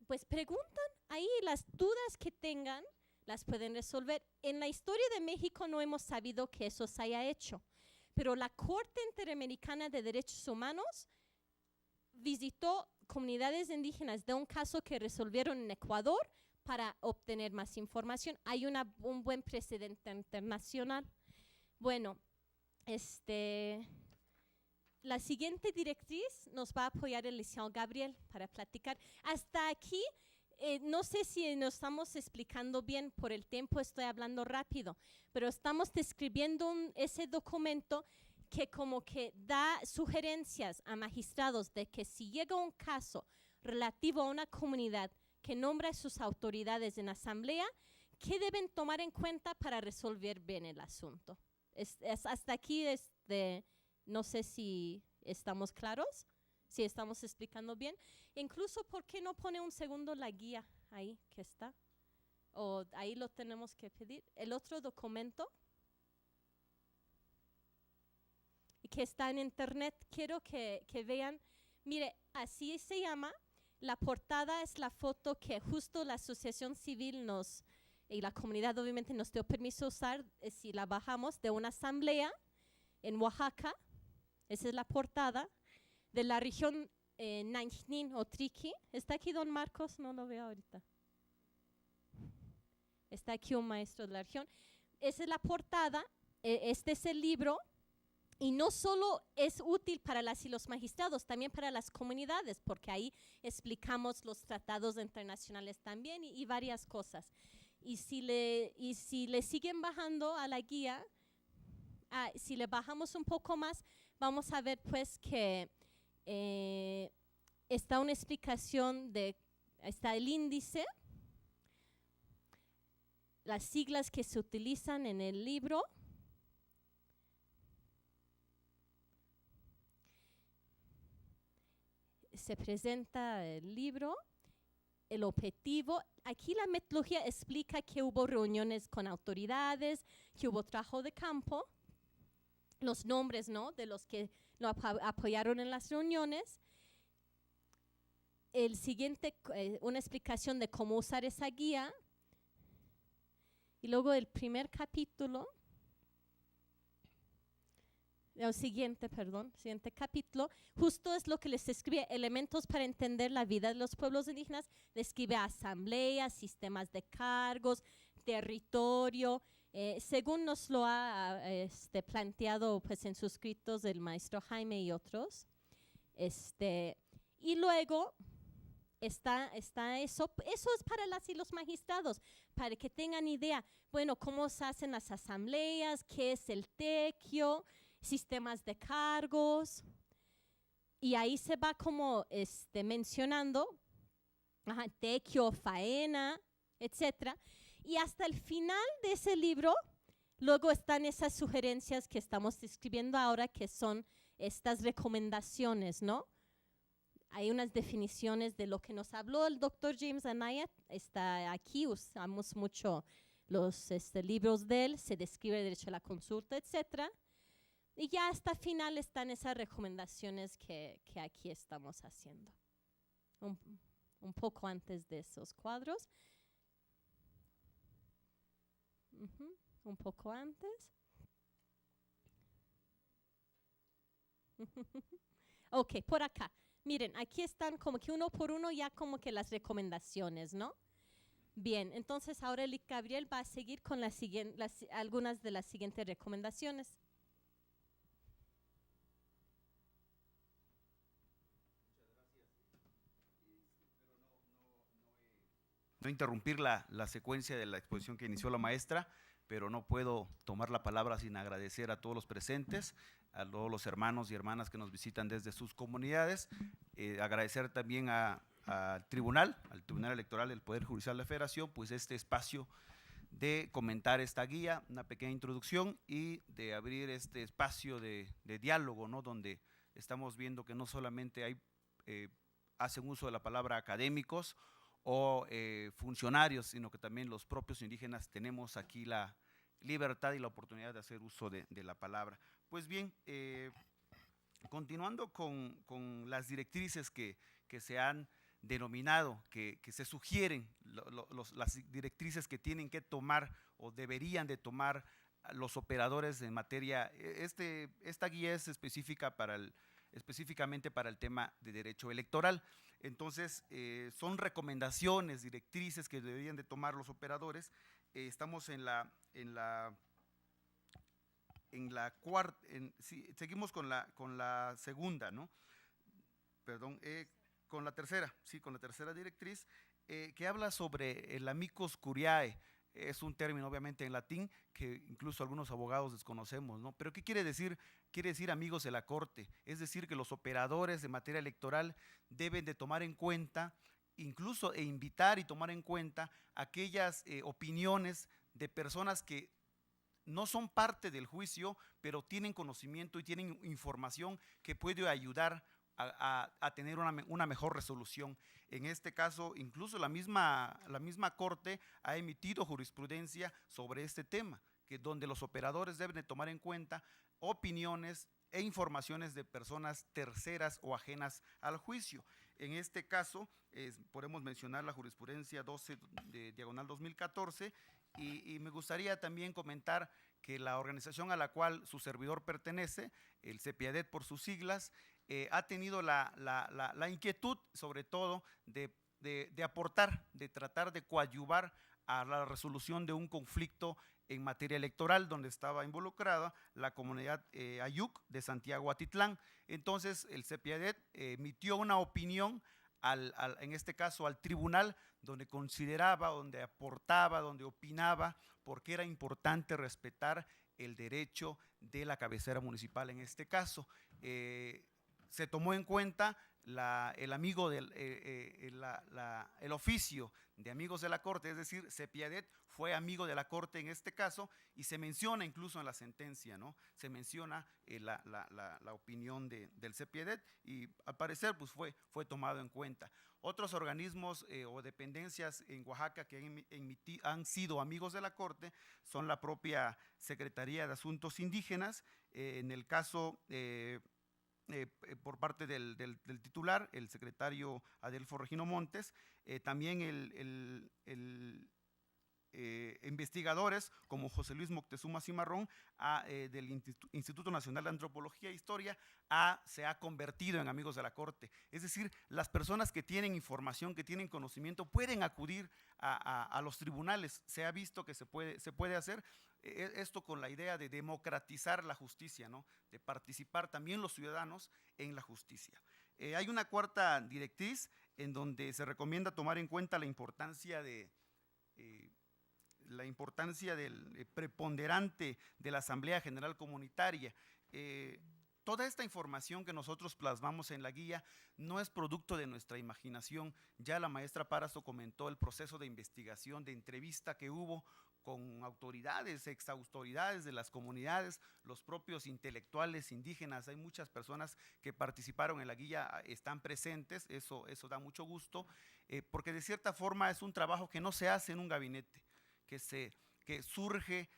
pues preguntan ahí, las dudas que tengan, las pueden resolver. En la historia de México no hemos sabido que eso se haya hecho, pero la Corte Interamericana de Derechos Humanos visitó comunidades indígenas de un caso que resolvieron en Ecuador para obtener más información. Hay un buen precedente internacional. Bueno, la siguiente directriz nos va a apoyar el licenciado Gabriel para platicar. Hasta aquí, no sé si nos estamos explicando bien por el tiempo, estoy hablando rápido, pero estamos describiendo ese documento que como que da sugerencias a magistrados de que si llega un caso relativo a una comunidad que nombra a sus autoridades en asamblea, ¿qué deben tomar en cuenta para resolver bien el asunto? Hasta aquí, no sé si estamos claros, si estamos explicando bien. Incluso, ¿por qué no pone un segundo la guía ahí que está? O ahí lo tenemos que pedir. El otro documento que está en internet, quiero que vean, mire, así se llama. La portada es la foto que justo la asociación civil y la comunidad obviamente nos dio permiso usar, si la bajamos, de una asamblea en Oaxaca. Esa es la portada de la región Nanjnin o Triqui. ¿Está aquí don Marcos? No lo veo ahorita. Está aquí un maestro de la región. Esa es la portada, este es el libro. Y no solo es útil para las y los magistrados, también para las comunidades, porque ahí explicamos los tratados internacionales también y varias cosas. Y si le siguen bajando a la guía, si le bajamos un poco más, vamos a ver pues que está una explicación está el índice, las siglas que se utilizan en el libro. Se presenta el libro, el objetivo. Aquí la metodología explica que hubo reuniones con autoridades, que hubo trabajo de campo, los nombres, ¿no?, de los que lo apoyaron en las reuniones. El siguiente, una explicación de cómo usar esa guía. Y luego el primer capítulo. Siguiente capítulo, justo es lo que les escribe, elementos para entender la vida de los pueblos indígenas. Les escribe asambleas, sistemas de cargos, territorio, según nos lo ha planteado pues, en sus escritos el maestro Jaime y otros. Y luego está eso es para las y los magistrados, para que tengan idea, bueno, cómo se hacen las asambleas, qué es el tequio, sistemas de cargos, y ahí se va como mencionando tequio, faena, etcétera, y hasta el final de ese libro luego están esas sugerencias que estamos escribiendo ahora, que son estas recomendaciones, ¿no? Hay unas definiciones de lo que nos habló el doctor James Anaya, está aquí, usamos mucho los libros de él, se describe el derecho a la consulta, etcétera. Y ya hasta final están esas recomendaciones que aquí estamos haciendo. Un poco antes de esos cuadros. Un poco antes. Ok, por acá. Miren, aquí están como que uno por uno ya como que las recomendaciones, ¿no? Bien, entonces ahora Elic Gabriel va a seguir con algunas de las siguientes recomendaciones. No interrumpir la secuencia de la exposición que inició la maestra, pero no puedo tomar la palabra sin agradecer a todos los presentes, a todos los hermanos y hermanas que nos visitan desde sus comunidades, agradecer también al Tribunal Electoral del Poder Judicial de la Federación, pues este espacio de comentar esta guía, una pequeña introducción y de abrir este espacio de diálogo, ¿no?, donde estamos viendo que no solamente hacen uso de la palabra académicos o funcionarios, sino que también los propios indígenas tenemos aquí la libertad y la oportunidad de hacer uso de la palabra. Pues bien, continuando con las directrices que se han denominado, que se sugieren, las directrices que tienen que tomar o deberían de tomar los operadores en materia, esta guía es específicamente para el tema de derecho electoral. Entonces, son recomendaciones, directrices que deberían de tomar los operadores. Estamos seguimos con la segunda, ¿no? Perdón, con la tercera directriz, que habla sobre el amicus curiae. Es un término obviamente en latín que incluso algunos abogados desconocemos, ¿no? Pero ¿qué quiere decir? Quiere decir amigos de la Corte, es decir, que los operadores de materia electoral deben de tomar en cuenta, incluso invitar y tomar en cuenta aquellas opiniones de personas que no son parte del juicio, pero tienen conocimiento y tienen información que puede ayudar a tener una mejor resolución. En este caso, incluso la misma Corte ha emitido jurisprudencia sobre este tema, donde los operadores deben de tomar en cuenta opiniones e informaciones de personas terceras o ajenas al juicio. En este caso, podemos mencionar la jurisprudencia 12 de diagonal 2014, y me gustaría también comentar que la organización a la cual su servidor pertenece, el CEPIADET por sus siglas, ha tenido la inquietud, sobre todo, de aportar, de tratar de coadyuvar a la resolución de un conflicto en materia electoral donde estaba involucrada la comunidad Ayuk de Santiago Atitlán. Entonces el CEPIADET emitió una opinión en este caso al tribunal, donde consideraba, donde aportaba, donde opinaba, porque era importante respetar el derecho de la cabecera municipal. En este caso, se tomó en cuenta el oficio de amigos de la Corte, es decir, CEPIADET fue amigo de la Corte en este caso, y se menciona incluso en la sentencia, ¿no? Se menciona la opinión del CEPIADET, y al parecer pues fue tomado en cuenta. Otros organismos o dependencias en Oaxaca que han sido amigos de la Corte son la propia Secretaría de Asuntos Indígenas, en el caso por parte del titular, el secretario Adelfo Regino Montes, también investigadores como José Luis Moctezuma Cimarrón del Instituto Nacional de Antropología e Historia se ha convertido en amigos de la Corte. Es decir, las personas que tienen información, que tienen conocimiento, pueden acudir a los tribunales. Se ha visto que se puede hacer esto con la idea de democratizar la justicia, ¿no? De participar también los ciudadanos en la justicia. Hay una cuarta directriz en donde se recomienda tomar en cuenta la importancia del preponderante de la Asamblea General Comunitaria. Toda esta información que nosotros plasmamos en la guía no es producto de nuestra imaginación. Ya la maestra Parazo comentó el proceso de investigación, de entrevista que hubo con autoridades, exautoridades de las comunidades, los propios intelectuales indígenas. Hay muchas personas que participaron en la guía, están presentes, eso da mucho gusto, porque de cierta forma es un trabajo que no se hace en un gabinete, que surge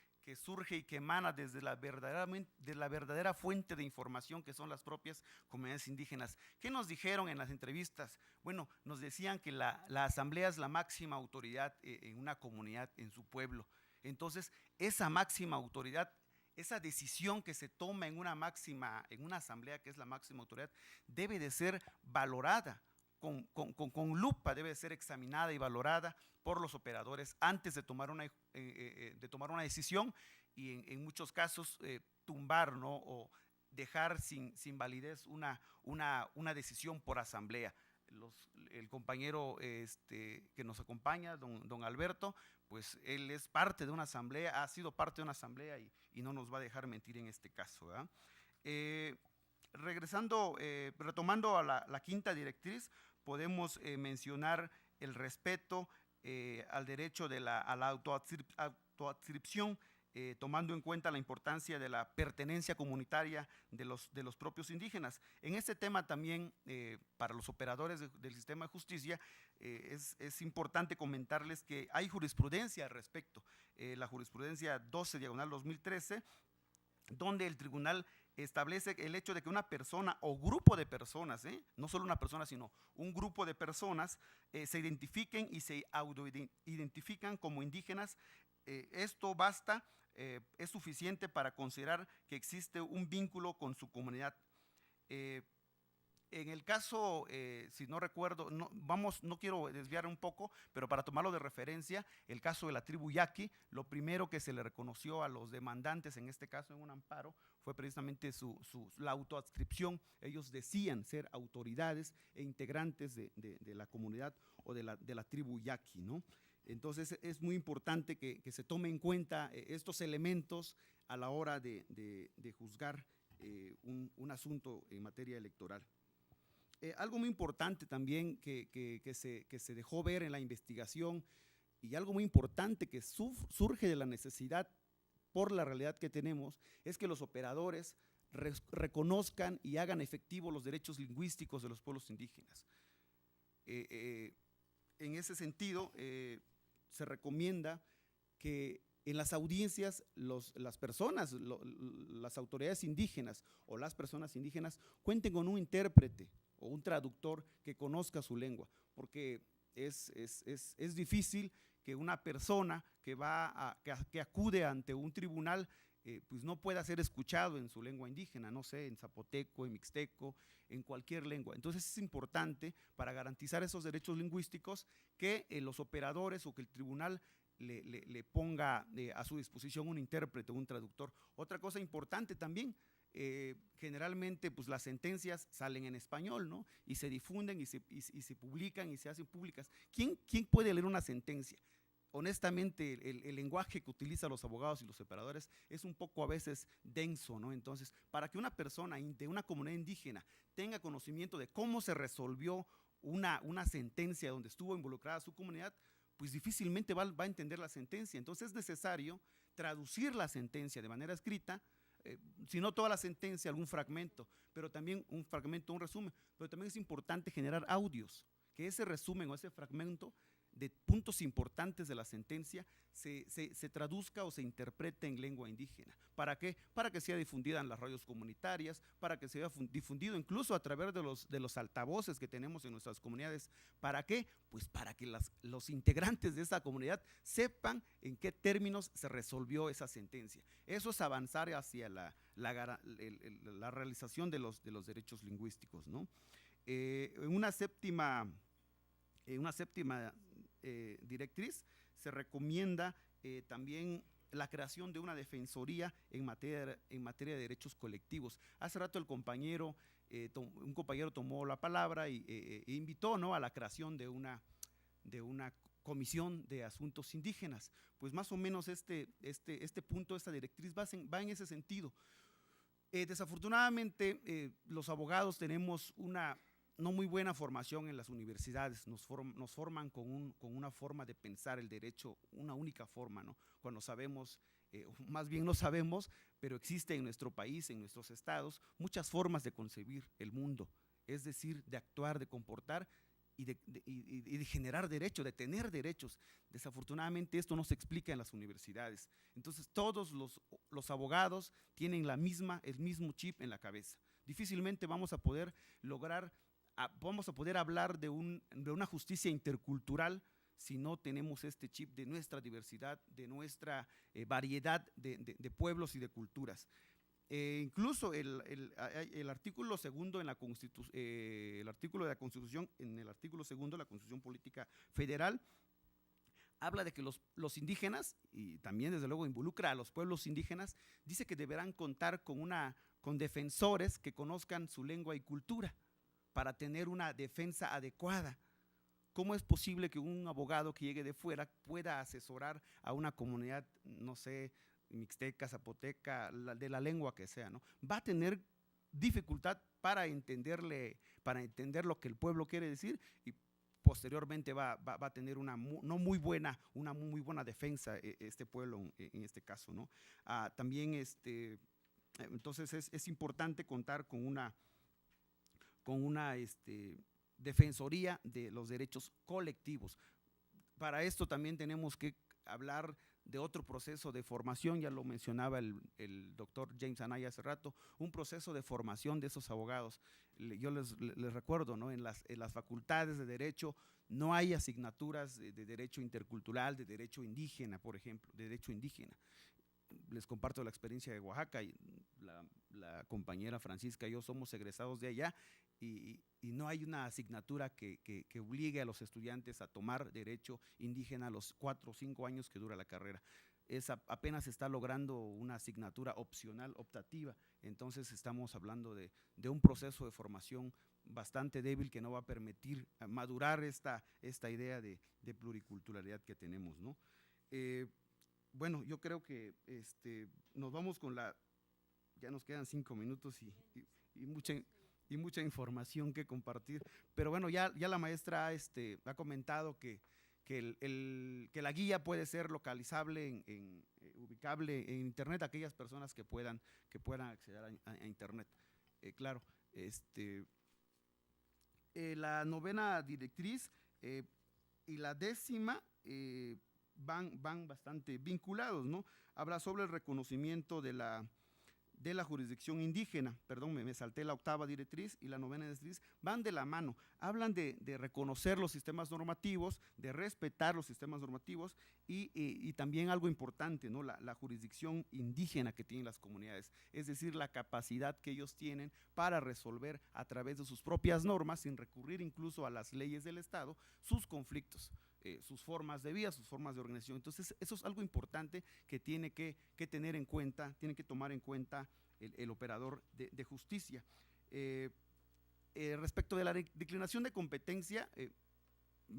y que emana desde la verdadera fuente de información que son las propias comunidades indígenas. ¿Qué nos dijeron en las entrevistas? Bueno, nos decían que la asamblea es la máxima autoridad en una comunidad, en su pueblo. Entonces, esa máxima autoridad, esa decisión que se toma en una asamblea que es la máxima autoridad, debe de ser valorada con lupa, debe ser examinada y valorada por los operadores antes de tomar una decisión, y en muchos casos tumbar, ¿no? O dejar sin validez una decisión por asamblea. El compañero que nos acompaña, don Alberto, pues él es parte de una asamblea, ha sido parte de una asamblea y no nos va a dejar mentir en este caso, ¿verdad? Retomando a la quinta directriz, podemos mencionar el respeto al derecho a la autoadscripción, tomando en cuenta la importancia de la pertenencia comunitaria de los propios indígenas. En este tema también, para los operadores del sistema de justicia, es importante comentarles que hay jurisprudencia al respecto. La jurisprudencia 12/2013, donde el tribunal establece el hecho de que una persona o grupo de personas, no solo una persona, sino un grupo de personas, se identifiquen y se autoidentifican como indígenas. Esto basta, es suficiente para considerar que existe un vínculo con su comunidad. En el caso, si no recuerdo, no quiero desviar un poco, pero para tomarlo de referencia, el caso de la tribu Yaqui, lo primero que se le reconoció a los demandantes, en este caso en un amparo, fue precisamente la autoadscripción. Ellos decían ser autoridades e integrantes de la comunidad o de la tribu Yaqui, ¿no? Entonces es muy importante que se tome en cuenta estos elementos a la hora de juzgar un asunto en materia electoral. Algo muy importante también que se dejó ver en la investigación, y algo muy importante que surge de la necesidad por la realidad que tenemos, es que los operadores reconozcan y hagan efectivos los derechos lingüísticos de los pueblos indígenas. En ese sentido, se recomienda que en las audiencias las personas, las autoridades indígenas o las personas indígenas cuenten con un intérprete o un traductor que conozca su lengua, porque es difícil que una persona que acude ante un tribunal pues no pueda ser escuchado en su lengua indígena, no sé, en zapoteco, en mixteco, en cualquier lengua. Entonces es importante, para garantizar esos derechos lingüísticos, que los operadores o que el tribunal le ponga a su disposición un intérprete, un traductor. Otra cosa importante también, generalmente pues las sentencias salen en español, ¿no? Y se difunden y se publican y se hacen públicas. ¿Quién puede leer una sentencia? Honestamente, el lenguaje que utilizan los abogados y los operadores es un poco a veces denso, ¿no? Entonces, para que una persona de una comunidad indígena tenga conocimiento de cómo se resolvió una sentencia donde estuvo involucrada su comunidad, pues difícilmente va a entender la sentencia. Entonces es necesario traducir la sentencia de manera escrita, si no toda la sentencia, algún fragmento, pero también un fragmento, un resumen. Pero también es importante generar audios, que ese resumen o ese fragmento de puntos importantes de la sentencia se traduzca o se interprete en lengua indígena. ¿Para qué? Para que sea difundida en las radios comunitarias, para que sea difundido incluso a través de los altavoces que tenemos en nuestras comunidades. ¿Para qué? Pues para que los integrantes de esa comunidad sepan en qué términos se resolvió esa sentencia. Eso es avanzar hacia la realización de los derechos lingüísticos, ¿no? Una séptima directriz, se recomienda también la creación de una defensoría en materia de derechos colectivos. Hace rato un compañero tomó la palabra e invitó, ¿no?, a la creación de una comisión de asuntos indígenas. Pues más o menos este punto, esta directriz va en ese sentido. Desafortunadamente, los abogados tenemos una no muy buena formación en las universidades, nos forman con una forma de pensar el derecho, una única forma, ¿no? Cuando sabemos, más bien no sabemos, pero existe en nuestro país, en nuestros estados, muchas formas de concebir el mundo, es decir, de actuar, de comportar y de generar derechos, de tener derechos. Desafortunadamente esto no se explica en las universidades. Entonces todos los abogados tienen el mismo chip en la cabeza. Difícilmente vamos a poder hablar de una justicia intercultural si no tenemos este chip de nuestra diversidad, de nuestra variedad de pueblos y de culturas. Incluso el artículo segundo en la el artículo de la Constitución, en el artículo segundo de la Constitución Política Federal, habla de que los indígenas, y también desde luego involucra a los pueblos indígenas, dice que deberán contar con defensores que conozcan su lengua y cultura para tener una defensa adecuada. ¿Cómo es posible que un abogado que llegue de fuera pueda asesorar a una comunidad, no sé, mixteca, zapoteca, de la lengua que sea, ¿no? Va a tener dificultad para entender lo que el pueblo quiere decir, y posteriormente va a tener una muy buena defensa este pueblo en este caso, ¿no? También entonces es importante contar con una defensoría de los derechos colectivos. Para esto también tenemos que hablar de otro proceso de formación, ya lo mencionaba el doctor James Anaya hace rato, un proceso de formación de esos abogados. Yo les recuerdo, ¿no?, en las facultades de Derecho no hay asignaturas de Derecho Intercultural, de Derecho Indígena, por ejemplo, de Derecho Indígena. Les comparto la experiencia de Oaxaca, y la compañera Francisca y yo somos egresados de allá, y no hay una asignatura que obligue a los estudiantes a tomar derecho indígena a los 4 o 5 años que dura la carrera. Apenas se está logrando una asignatura opcional, optativa. Entonces estamos hablando de un proceso de formación bastante débil que no va a permitir madurar esta idea de pluriculturalidad que tenemos, ¿no? Bueno, yo creo que nos vamos ya nos quedan 5 minutos y mucha información que compartir, pero bueno, ya la maestra ha comentado que la guía puede ser localizable, ubicable en internet, aquellas personas que puedan acceder a internet. Claro, la novena directriz y la 10ª van bastante vinculados, ¿no? Habla sobre el reconocimiento de la jurisdicción indígena. Perdón, me salté la 8ª directriz y la 9ª directriz, van de la mano. Hablan de reconocer los sistemas normativos, de respetar los sistemas normativos y también algo importante, ¿no?, la jurisdicción indígena que tienen las comunidades, es decir, la capacidad que ellos tienen para resolver a través de sus propias normas, sin recurrir incluso a las leyes del Estado, sus conflictos. sus formas de vida, sus formas de organización. Entonces, eso es algo importante que tiene que tener en cuenta, tiene que tomar en cuenta el operador de justicia. Respecto de la declinación de competencia,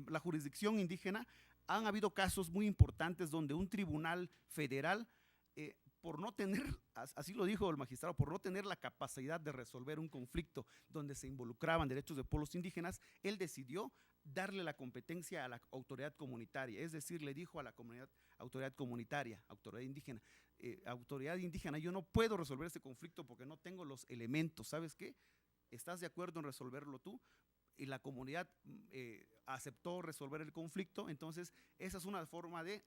la jurisdicción indígena, han habido casos muy importantes donde un tribunal federal, por no tener, así lo dijo el magistrado, por no tener la capacidad de resolver un conflicto donde se involucraban derechos de pueblos indígenas, él decidió darle la competencia a la autoridad comunitaria, es decir, le dijo a la autoridad comunitaria, autoridad indígena, yo no puedo resolver este conflicto porque no tengo los elementos, ¿sabes qué? ¿Estás de acuerdo en resolverlo tú? Y la comunidad aceptó resolver el conflicto. Entonces esa es una forma de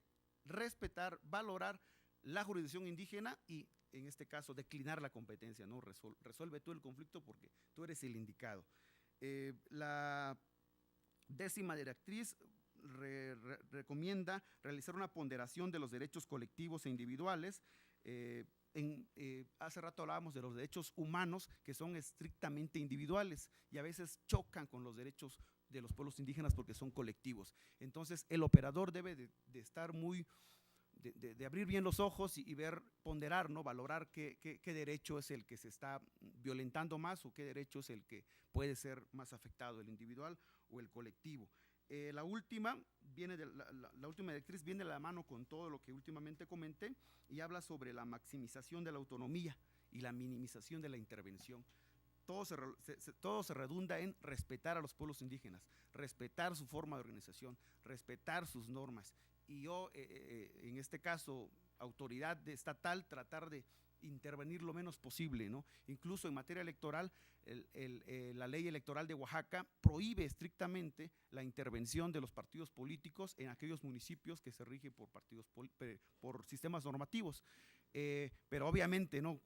respetar, valorar la jurisdicción indígena y en este caso declinar la competencia, ¿no? Resuelve tú el conflicto porque tú eres el indicado. La 10ª directriz recomienda realizar una ponderación de los derechos colectivos e individuales. Hace rato hablábamos de los derechos humanos que son estrictamente individuales y a veces chocan con los derechos de los pueblos indígenas porque son colectivos. Entonces el operador debe de estar de abrir bien los ojos y ver, ponderar, ¿no? Valorar qué derecho es el que se está violentando más o qué derecho es el que puede ser más afectado, el individual o el colectivo. La última directriz viene de la mano con todo lo que últimamente comenté y habla sobre la maximización de la autonomía y la minimización de la intervención. Todo se redunda en respetar a los pueblos indígenas, respetar su forma de organización, respetar sus normas. Y yo, en este caso, autoridad estatal, tratar de intervenir lo menos posible, ¿no? Incluso en materia electoral, la ley electoral de Oaxaca prohíbe estrictamente la intervención de los partidos políticos en aquellos municipios que se rigen por sistemas normativos. Pero obviamente no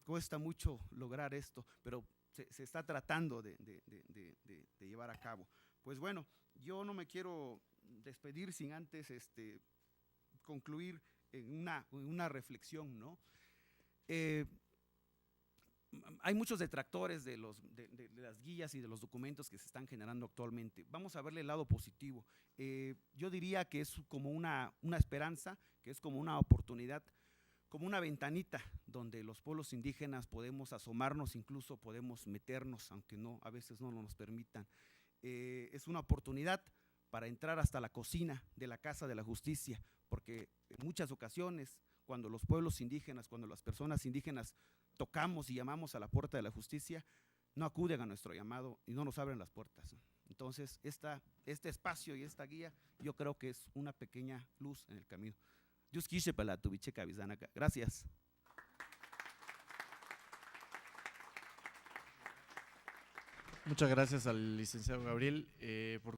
cuesta mucho lograr esto, pero se está tratando de llevar a cabo. Pues bueno, yo no me quiero despedir sin antes concluir en una reflexión, ¿no? Hay muchos detractores de las guías y de los documentos que se están generando actualmente. Vamos a verle el lado positivo. Yo diría que es como una esperanza, que es como una oportunidad, como una ventanita donde los pueblos indígenas podemos asomarnos, incluso podemos meternos, aunque a veces no nos permitan. Es una oportunidad para entrar hasta la cocina de la Casa de la Justicia, porque en muchas ocasiones, cuando los pueblos indígenas, cuando las personas indígenas tocamos y llamamos a la puerta de la justicia, no acuden a nuestro llamado y no nos abren las puertas. Entonces, este espacio y esta guía, yo creo que es una pequeña luz en el camino. Gracias. Muchas gracias al licenciado Gabriel por